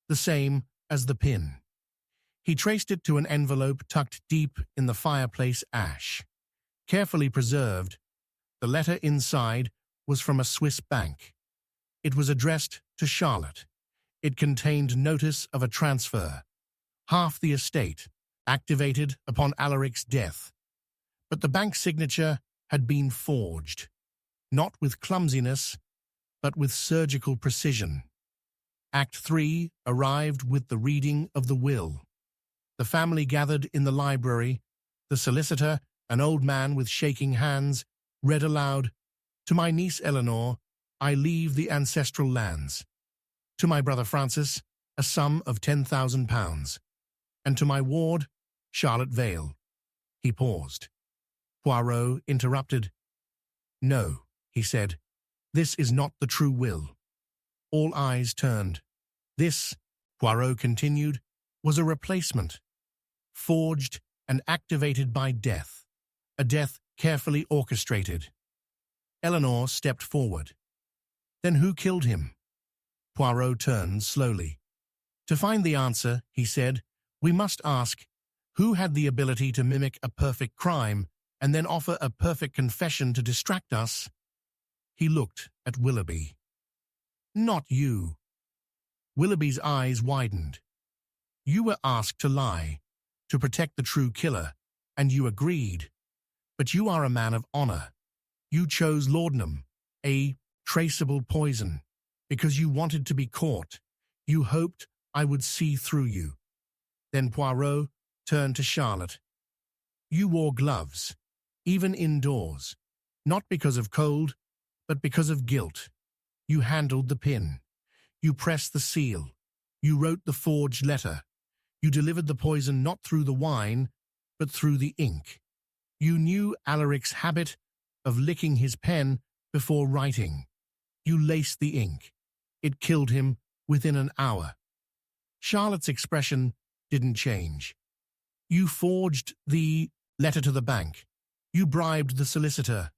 the same as the pin. He traced it to an envelope tucked deep in the fireplace ash. Carefully preserved, the letter inside was from a Swiss bank. It was addressed to Charlotte. It contained notice of a transfer, half the estate, activated upon Alaric's death. But the bank signature had been forged, not with clumsiness, but with surgical precision. Act 3 arrived with the reading of the will. The family gathered in the library. The solicitor, an old man with shaking hands, read aloud, "To my niece Eleanor, I leave the ancestral lands. To my brother Francis, a sum of £10,000. And to my ward, Charlotte Vale." He paused. Poirot interrupted. "No," he said, "this is not the true will." All eyes turned. "This," Poirot continued, "was a replacement, forged and activated by death, a death carefully orchestrated." Eleanor stepped forward. "Then who killed him?" Poirot turned slowly. "To find the answer," he said, "we must ask, who had the ability to mimic a perfect crime and then offer a perfect confession to distract us?" He looked at Willoughby. "Not you." Willoughby's eyes widened. "You were asked to lie, to protect the true killer, and you agreed. But you are a man of honor. You chose laudanum, a traceable poison, because you wanted to be caught. You hoped I would see through you." Then Poirot turned to Charlotte. "You wore gloves, even indoors, not because of cold, but because of guilt. You handled the pin. You pressed the seal. You wrote the forged letter. You delivered the poison not through the wine, but through the ink. You knew Alaric's habit of licking his pen before writing. You laced the ink. It killed him within an hour." Charlotte's expression didn't change. You forged the letter to the bank. You bribed the solicitor.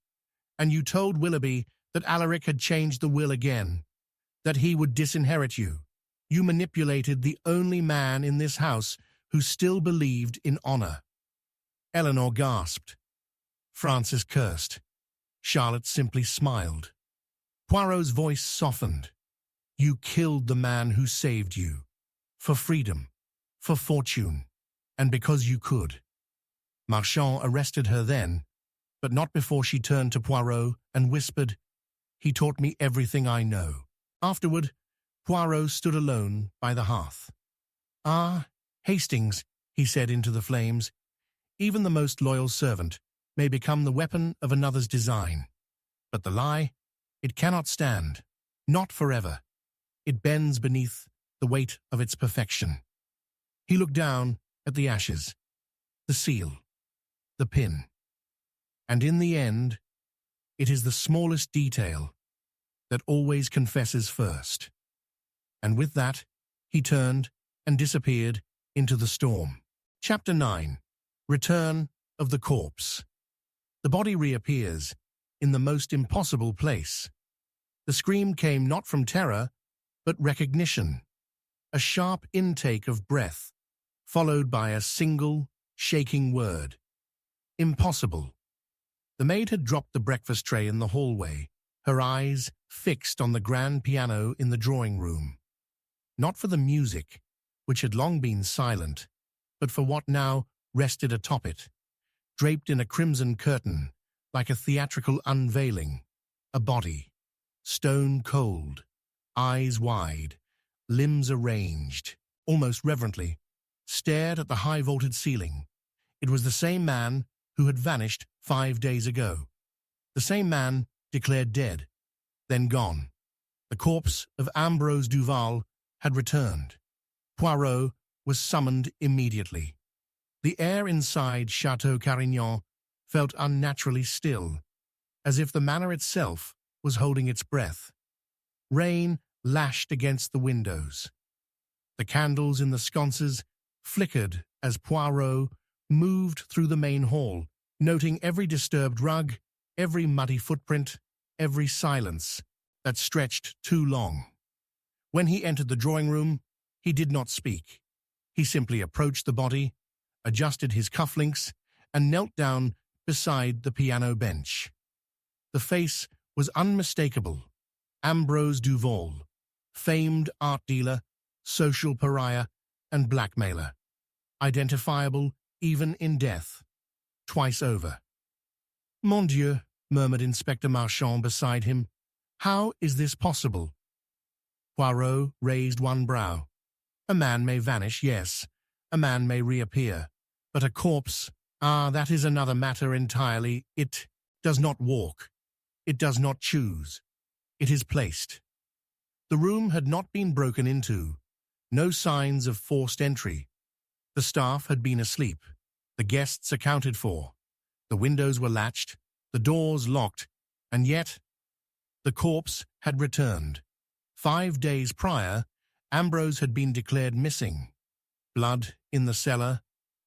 And you told Willoughby that Alaric had changed the will again, that he would disinherit you. You manipulated the only man in this house who still believed in honor. Eleanor gasped. Francis cursed. Charlotte simply smiled. Poirot's voice softened. You killed the man who saved you. For freedom, for fortune, and because you could. Marchand arrested her then, but not before she turned to Poirot and whispered, He taught me everything I know. Afterward, Poirot stood alone by the hearth. Ah, Hastings, he said into the flames, even the most loyal servant may become the weapon of another's design. But the lie, it cannot stand, not forever. It bends beneath the weight of its perfection. He looked down at the ashes, the seal, the pin. And in the end, it is the smallest detail that always confesses first. And with that, he turned and disappeared into the storm. Chapter 9. Return of the Corpse. The body reappears in the most impossible place. The scream came not from terror, but recognition. A sharp intake of breath, followed by a single, shaking word. Impossible. The maid had dropped the breakfast tray in the hallway, her eyes fixed on the grand piano in the drawing room. Not for the music, which had long been silent, but for what now rested atop it, draped in a crimson curtain, like a theatrical unveiling, a body, stone cold, eyes wide, limbs arranged, almost reverently, stared at the high-vaulted ceiling. It was the same man who had vanished 5 days ago. The same man declared dead, then gone. The corpse of Ambrose Duval had returned. Poirot was summoned immediately. The air inside Chateau Carignan felt unnaturally still, as if the manor itself was holding its breath. Rain lashed against the windows. The candles in the sconces flickered as Poirot moved through the main hall, noting every disturbed rug, every muddy footprint, every silence that stretched too long. When he entered the drawing room, he did not speak. He simply approached the body, adjusted his cufflinks, and knelt down beside the piano bench. The face was unmistakable. Ambrose Duval, famed art dealer, social pariah, and blackmailer. Identifiable even in death. Twice over. Mon Dieu, murmured Inspector Marchand beside him. How is this possible? Poirot raised one brow. A man may vanish, yes. A man may reappear. But a corpse, that is another matter entirely. It does not walk. It does not choose. It is placed. The room had not been broken into. No signs of forced entry. The staff had been asleep. The guests accounted for. The windows were latched, the doors locked, and yet the corpse had returned. 5 days prior, Ambrose had been declared missing. Blood in the cellar,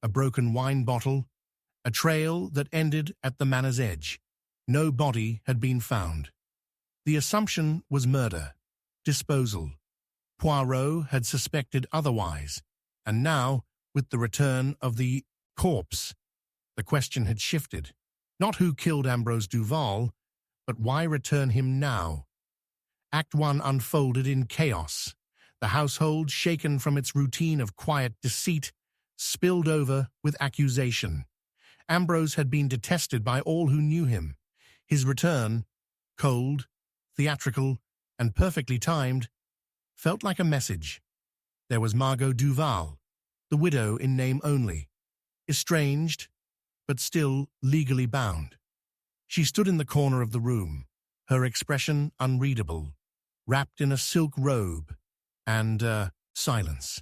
a broken wine bottle, a trail that ended at the manor's edge. No body had been found. The assumption was murder, disposal. Poirot had suspected otherwise, and now, with the return of the corpse, the question had shifted. Not who killed Ambrose Duval, but why return him now? Act 1 unfolded in chaos. The household, shaken from its routine of quiet deceit, spilled over with accusation. Ambrose had been detested by all who knew him. His return, cold, theatrical, and perfectly timed, felt like a message. There was Margot Duval, the widow in name only, estranged, but still legally bound. She stood in the corner of the room, her expression unreadable, wrapped in a silk robe, and, silence.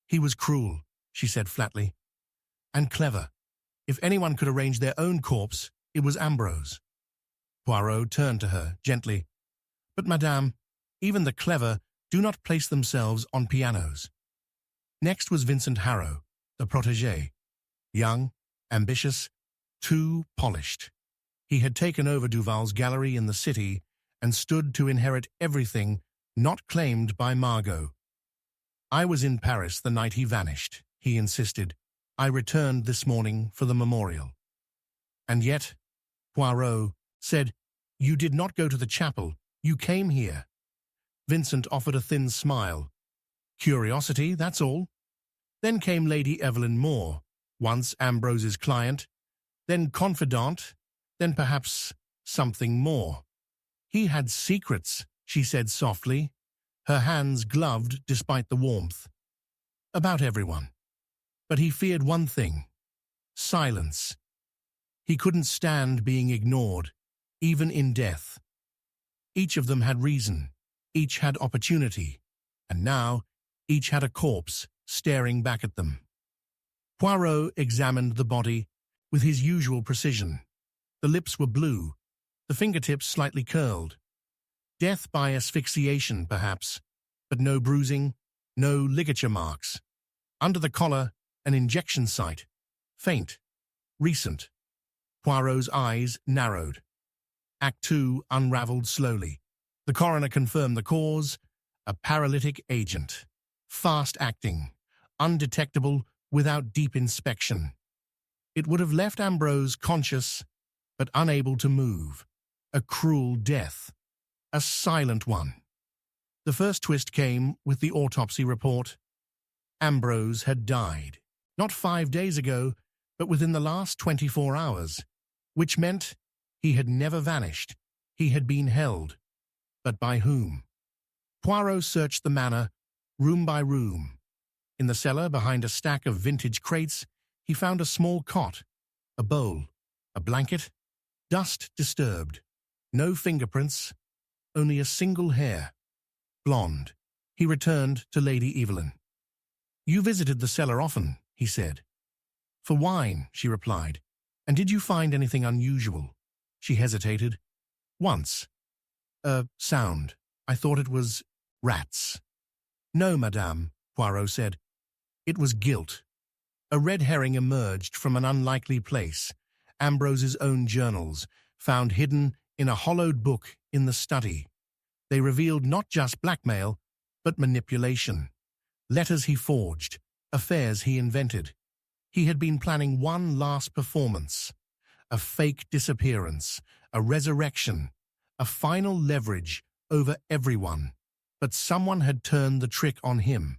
He was cruel, she said flatly, and clever. If anyone could arrange their own corpse, it was Ambrose. Poirot turned to her, gently. But, madame, even the clever do not place themselves on pianos. Next was Vincent Harrow, the protégé. Young, ambitious, too polished. He had taken over Duval's gallery in the city and stood to inherit everything not claimed by Margot. "I was in Paris the night he vanished," he insisted. "I returned this morning for the memorial." "And yet," Poirot said, "you did not go to the chapel. You came here." Vincent offered a thin smile. "Curiosity, that's all." Then came Lady Evelyn Moore, once Ambrose's client, then confidant, then perhaps something more. "He had secrets," she said softly, her hands gloved despite the warmth. "About everyone. But he feared one thing: silence. He couldn't stand being ignored, even in death. Each of them had reason, each had opportunity, and now each had a corpse staring back at them." Poirot examined the body with his usual precision. The lips were blue, the fingertips slightly curled. Death by asphyxiation, perhaps, but no bruising, no ligature marks. Under the collar, an injection site. Faint. Recent. Poirot's eyes narrowed. Act 2 unraveled slowly. The coroner confirmed the cause: a paralytic agent. Fast-acting, undetectable without deep inspection. It would have left Ambrose conscious, but unable to move. A cruel death. A silent one. The first twist came with the autopsy report. Ambrose had died, not 5 days ago, but within the last 24 hours, which meant he had never vanished. He had been held. But by whom? Poirot searched the manor, room by room. In the cellar, behind a stack of vintage crates, he found a small cot, a bowl, a blanket, dust disturbed. No fingerprints, only a single hair. Blonde. He returned to Lady Evelyn. "You visited the cellar often," he said. "For wine," she replied. "And did you find anything unusual?" She hesitated. "Once. A sound. I thought it was rats." "No, madame," Poirot said. "It was guilt." A red herring emerged from an unlikely place: Ambrose's own journals, found hidden in a hollowed book in the study. They revealed not just blackmail, but manipulation. Letters he forged, affairs he invented. He had been planning one last performance: a fake disappearance, a resurrection, a final leverage over everyone. But someone had turned the trick on him.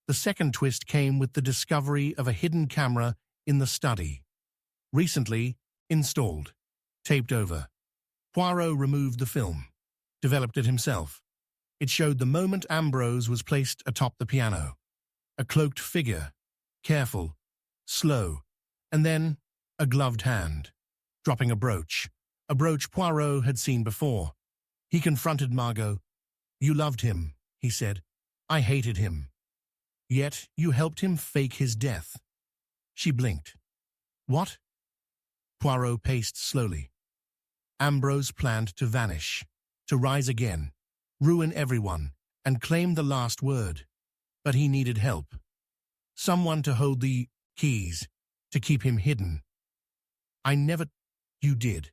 The second twist came with the discovery of a hidden camera in the study. Recently installed, taped over. Poirot removed the film, developed it himself. It showed the moment Ambrose was placed atop the piano. A cloaked figure, careful, slow, and then a gloved hand, dropping a brooch Poirot had seen before. He confronted Margot. "You loved him," he said. "I hated him. Yet you helped him fake his death." She blinked. "What?" Poirot paced slowly. Ambrose planned to vanish, to rise again, ruin everyone, and claim the last word. But he needed help. Someone to hold the keys, to keep him hidden. You did,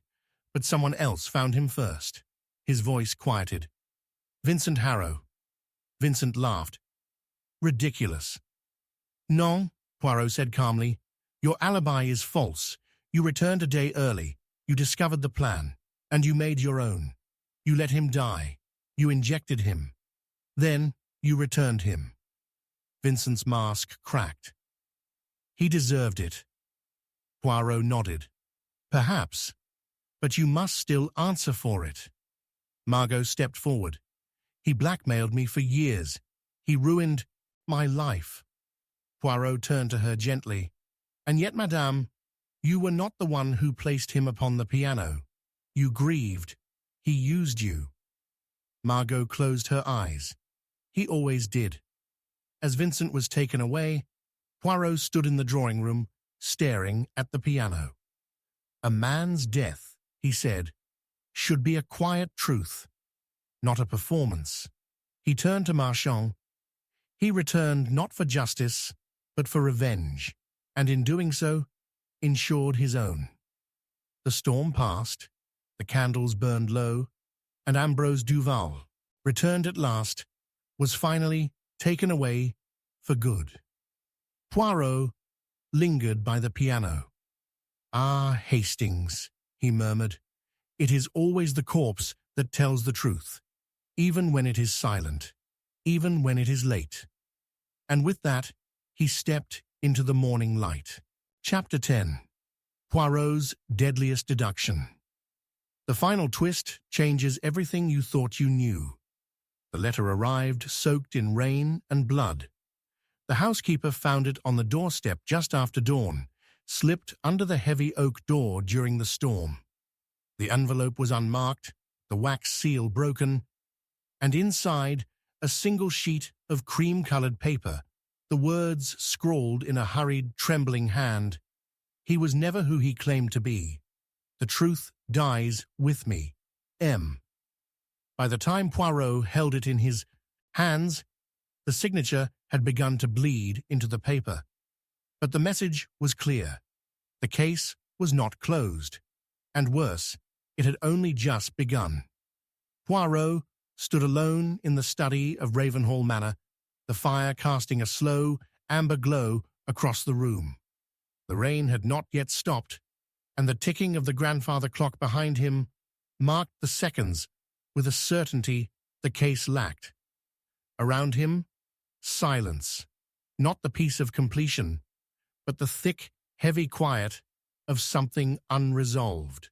but someone else found him first." His voice quieted. "Vincent Harrow." Vincent laughed. "Ridiculous." "Non," Poirot said calmly. "Your alibi is false. You returned a day early. You discovered the plan, and you made your own. You let him die. You injected him. Then you returned him." Vincent's mask cracked. "He deserved it." Poirot nodded. "Perhaps. But you must still answer for it." Margot stepped forward. "He blackmailed me for years. He ruined my life." Poirot turned to her gently. "And yet, madame, you were not the one who placed him upon the piano. You grieved. He used you." Margot closed her eyes. He always did. As Vincent was taken away, Poirot stood in the drawing room, staring at the piano. "A man's death," he said, "should be a quiet truth, not a performance." He turned to Marchand. He returned not for justice, but for revenge, and in doing so, ensured his own. The storm passed, the candles burned low, and Ambrose Duval, returned at last, was finally taken away for good. Poirot lingered by the piano. "Ah, Hastings," he murmured, "it is always the corpse that tells the truth, even when it is silent, even when it is late." And with that, he stepped into the morning light. Chapter 10. Poirot's Deadliest Deduction. The final twist changes everything you thought you knew. The letter arrived soaked in rain and blood. The housekeeper found it on the doorstep just after dawn, slipped under the heavy oak door during the storm. The envelope was unmarked, the wax seal broken, and inside a single sheet of cream-colored paper, the words scrawled in a hurried, trembling hand, "He was never who he claimed to be. The truth dies with me. M." By the time Poirot held it in his hands, the signature had begun to bleed into the paper. But the message was clear. The case was not closed. And worse, it had only just begun. Poirot stood alone in the study of Ravenhall Manor, the fire casting a slow, amber glow across the room. The rain had not yet stopped, and the ticking of the grandfather clock behind him marked the seconds with a certainty the case lacked. Around him, silence, not the peace of completion, but the thick, heavy quiet of something unresolved.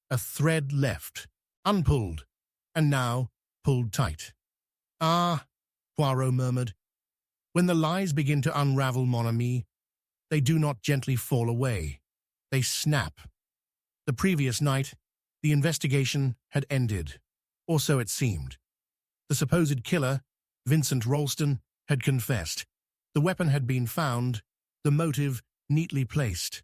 A thread left, unpulled, and now pulled tight. "Ah," Poirot murmured, "when the lies begin to unravel, mon ami, they do not gently fall away. They snap." The previous night, the investigation had ended, or so it seemed. The supposed killer, Vincent Ralston, had confessed. The weapon had been found, the motive neatly placed.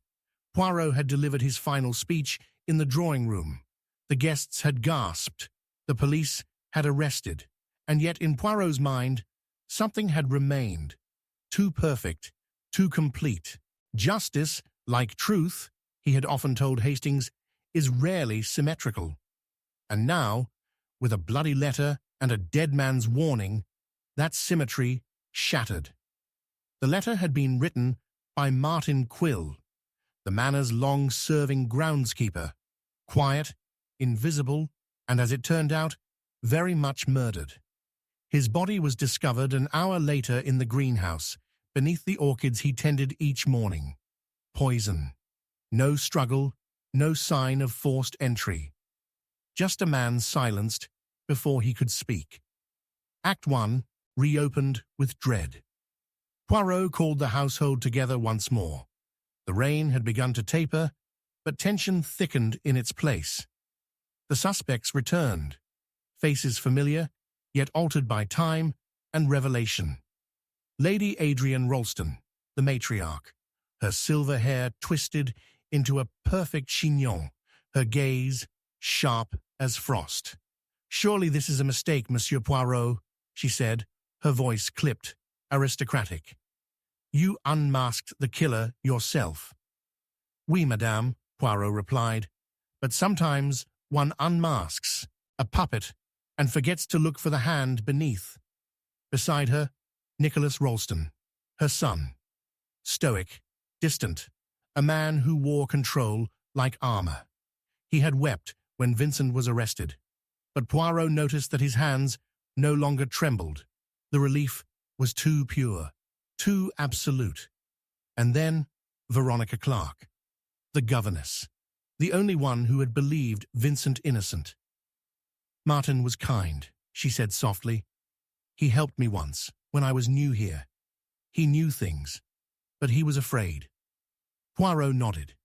Poirot had delivered his final speech in the drawing room. The guests had gasped. The police had arrested. And yet in Poirot's mind, something had remained. Too perfect, too complete. Justice, like truth, he had often told Hastings, is rarely symmetrical. And now, with a bloody letter and a dead man's warning, that symmetry shattered. The letter had been written by Martin Quill, the manor's long-serving groundskeeper, quiet, invisible, and as it turned out, very much murdered. His body was discovered an hour later in the greenhouse, beneath the orchids he tended each morning. Poison. No struggle, no sign of forced entry. Just a man silenced before he could speak. Act 1 reopened with dread. Poirot called the household together once more. The rain had begun to taper, but tension thickened in its place. The suspects returned, faces familiar, yet altered by time and revelation. Lady Adrian Ralston, the matriarch, her silver hair twisted into a perfect chignon, her gaze sharp as frost. "Surely this is a mistake, Monsieur Poirot," she said, her voice clipped, aristocratic. "You unmasked the killer yourself." "Oui, madame," Poirot replied, "but sometimes one unmasks a puppet and forgets to look for the hand beneath." Beside her, Nicholas Ralston, her son. Stoic, distant, a man who wore control like armor. He had wept when Vincent was arrested, but Poirot noticed that his hands no longer trembled. The relief was too pure, too absolute. And then Veronica Clark, the governess, the only one who had believed Vincent innocent. "Martin was kind," she said softly. "He helped me once, when I was new here. He knew things, but he was afraid." Poirot nodded.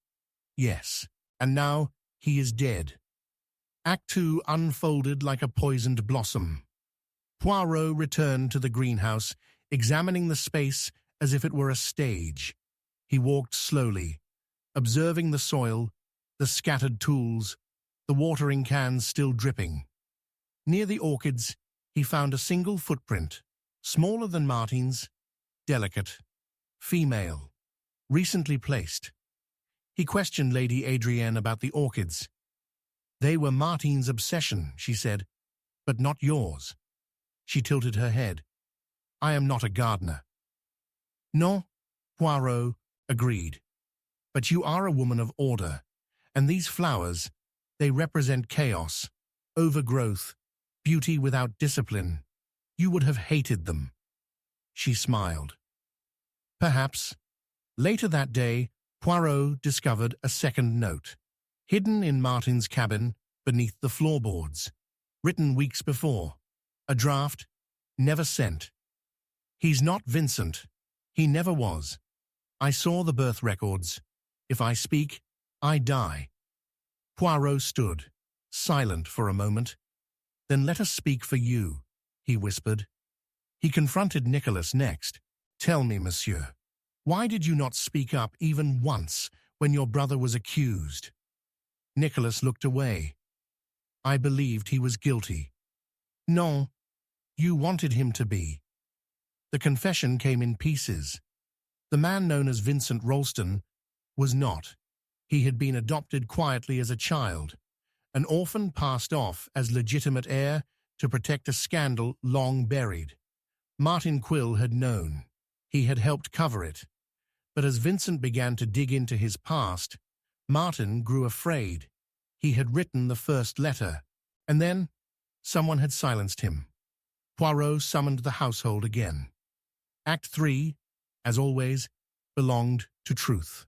"Yes, and now he is dead." Act 2 unfolded like a poisoned blossom. Poirot returned to the greenhouse, examining the space as if it were a stage. He walked slowly, observing the soil, the scattered tools, the watering cans still dripping. Near the orchids, he found a single footprint, smaller than Martin's, delicate, female, recently placed. He questioned Lady Adrienne about the orchids. They were Martine's obsession, she said, but not yours. She tilted her head. I am not a gardener. No, Poirot agreed. But you are a woman of order, and these flowers, they represent chaos, overgrowth, beauty without discipline. You would have hated them. She smiled. Perhaps. Later that day, Poirot discovered a second note, hidden in Martine's cabin beneath the floorboards, written weeks before. A draft, never sent. He's not Vincent. He never was. I saw the birth records. If I speak, I die. Poirot stood, silent for a moment. Then let us speak for you, he whispered. He confronted Nicholas next. Tell me, monsieur, why did you not speak up even once when your brother was accused? Nicholas looked away. I believed he was guilty. No, you wanted him to be. The confession came in pieces. The man known as Vincent Ralston was not. He had been adopted quietly as a child, an orphan passed off as legitimate heir to protect a scandal long buried. Martin Quill had known. He had helped cover it. But as Vincent began to dig into his past, Martin grew afraid. He had written the first letter, and then someone had silenced him. Poirot summoned the household again. Act 3, as always, belonged to truth.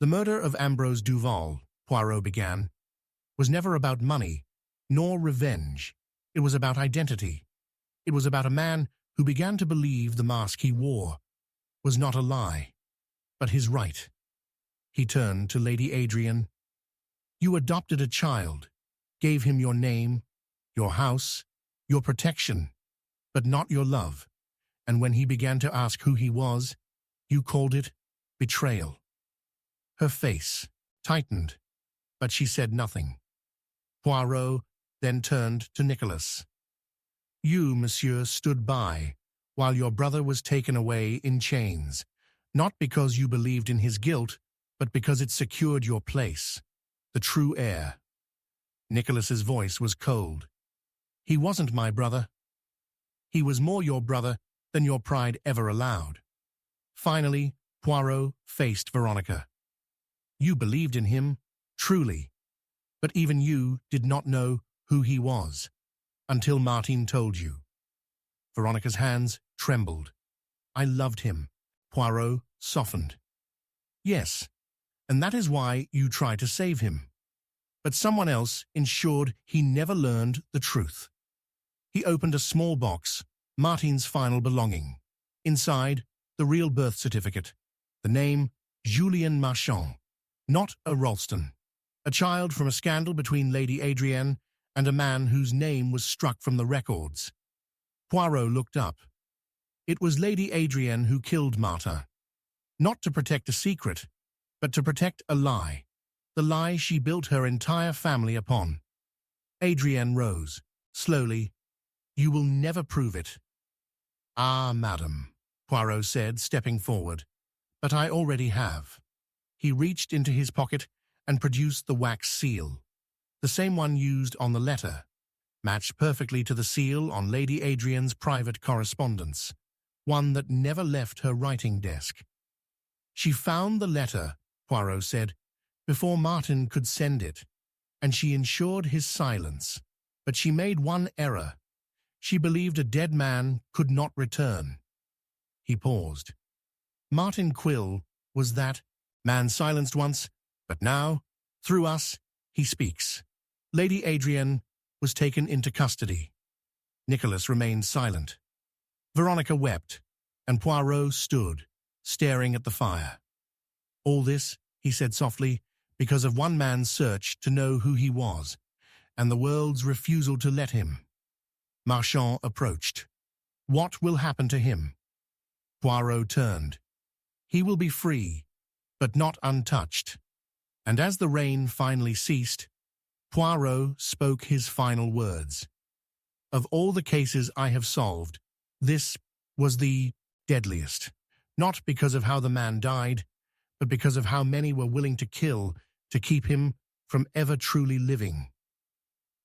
The murder of Ambrose Duval, Poirot began, was never about money, nor revenge. It was about identity. It was about a man who began to believe the mask he wore was not a lie, but his right. He turned to Lady Adrienne. You adopted a child, gave him your name, your house, your protection, but not your love. And when he began to ask who he was, you called it betrayal. Her face tightened, but she said nothing. Poirot then turned to Nicholas. You, monsieur, stood by while your brother was taken away in chains, not because you believed in his guilt, but because it secured your place, the true heir. Nicholas's voice was cold. He wasn't my brother. He was more your brother than your pride ever allowed. Finally, Poirot faced Veronica. You believed in him, truly, but even you did not know who he was, until Martin told you. Veronica's hands trembled. I loved him. Poirot softened. Yes, and that is why you tried to save him. But someone else ensured he never learned the truth. He opened a small box, Martin's final belonging. Inside, the real birth certificate, the name Julien Marchand, not a Ralston, a child from a scandal between Lady Adrienne and a man whose name was struck from the records. Poirot looked up. It was Lady Adrienne who killed Martha, not to protect a secret, but to protect a lie, the lie she built her entire family upon. Adrienne rose, slowly. You will never prove it. Ah, madam, Poirot said, stepping forward, but I already have. He reached into his pocket and produced the wax seal, the same one used on the letter, matched perfectly to the seal on Lady Adrienne's private correspondence, one that never left her writing desk. She found the letter, Poirot said, before Martin could send it, and she ensured his silence. But she made one error. She believed a dead man could not return. He paused. Martin Quill was that man silenced once, but now, through us, he speaks. Lady Adrienne was taken into custody. Nicholas remained silent. Veronica wept, and Poirot stood, staring at the fire. All this, he said softly, because of one man's search to know who he was, and the world's refusal to let him. Marchand approached. What will happen to him? Poirot turned. He will be free, but not untouched. And as the rain finally ceased, Poirot spoke his final words. Of all the cases I have solved, this was the deadliest, not because of how the man died, but because of how many were willing to kill to keep him from ever truly living.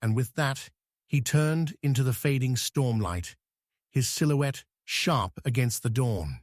And with that, he turned into the fading stormlight, his silhouette sharp against the dawn.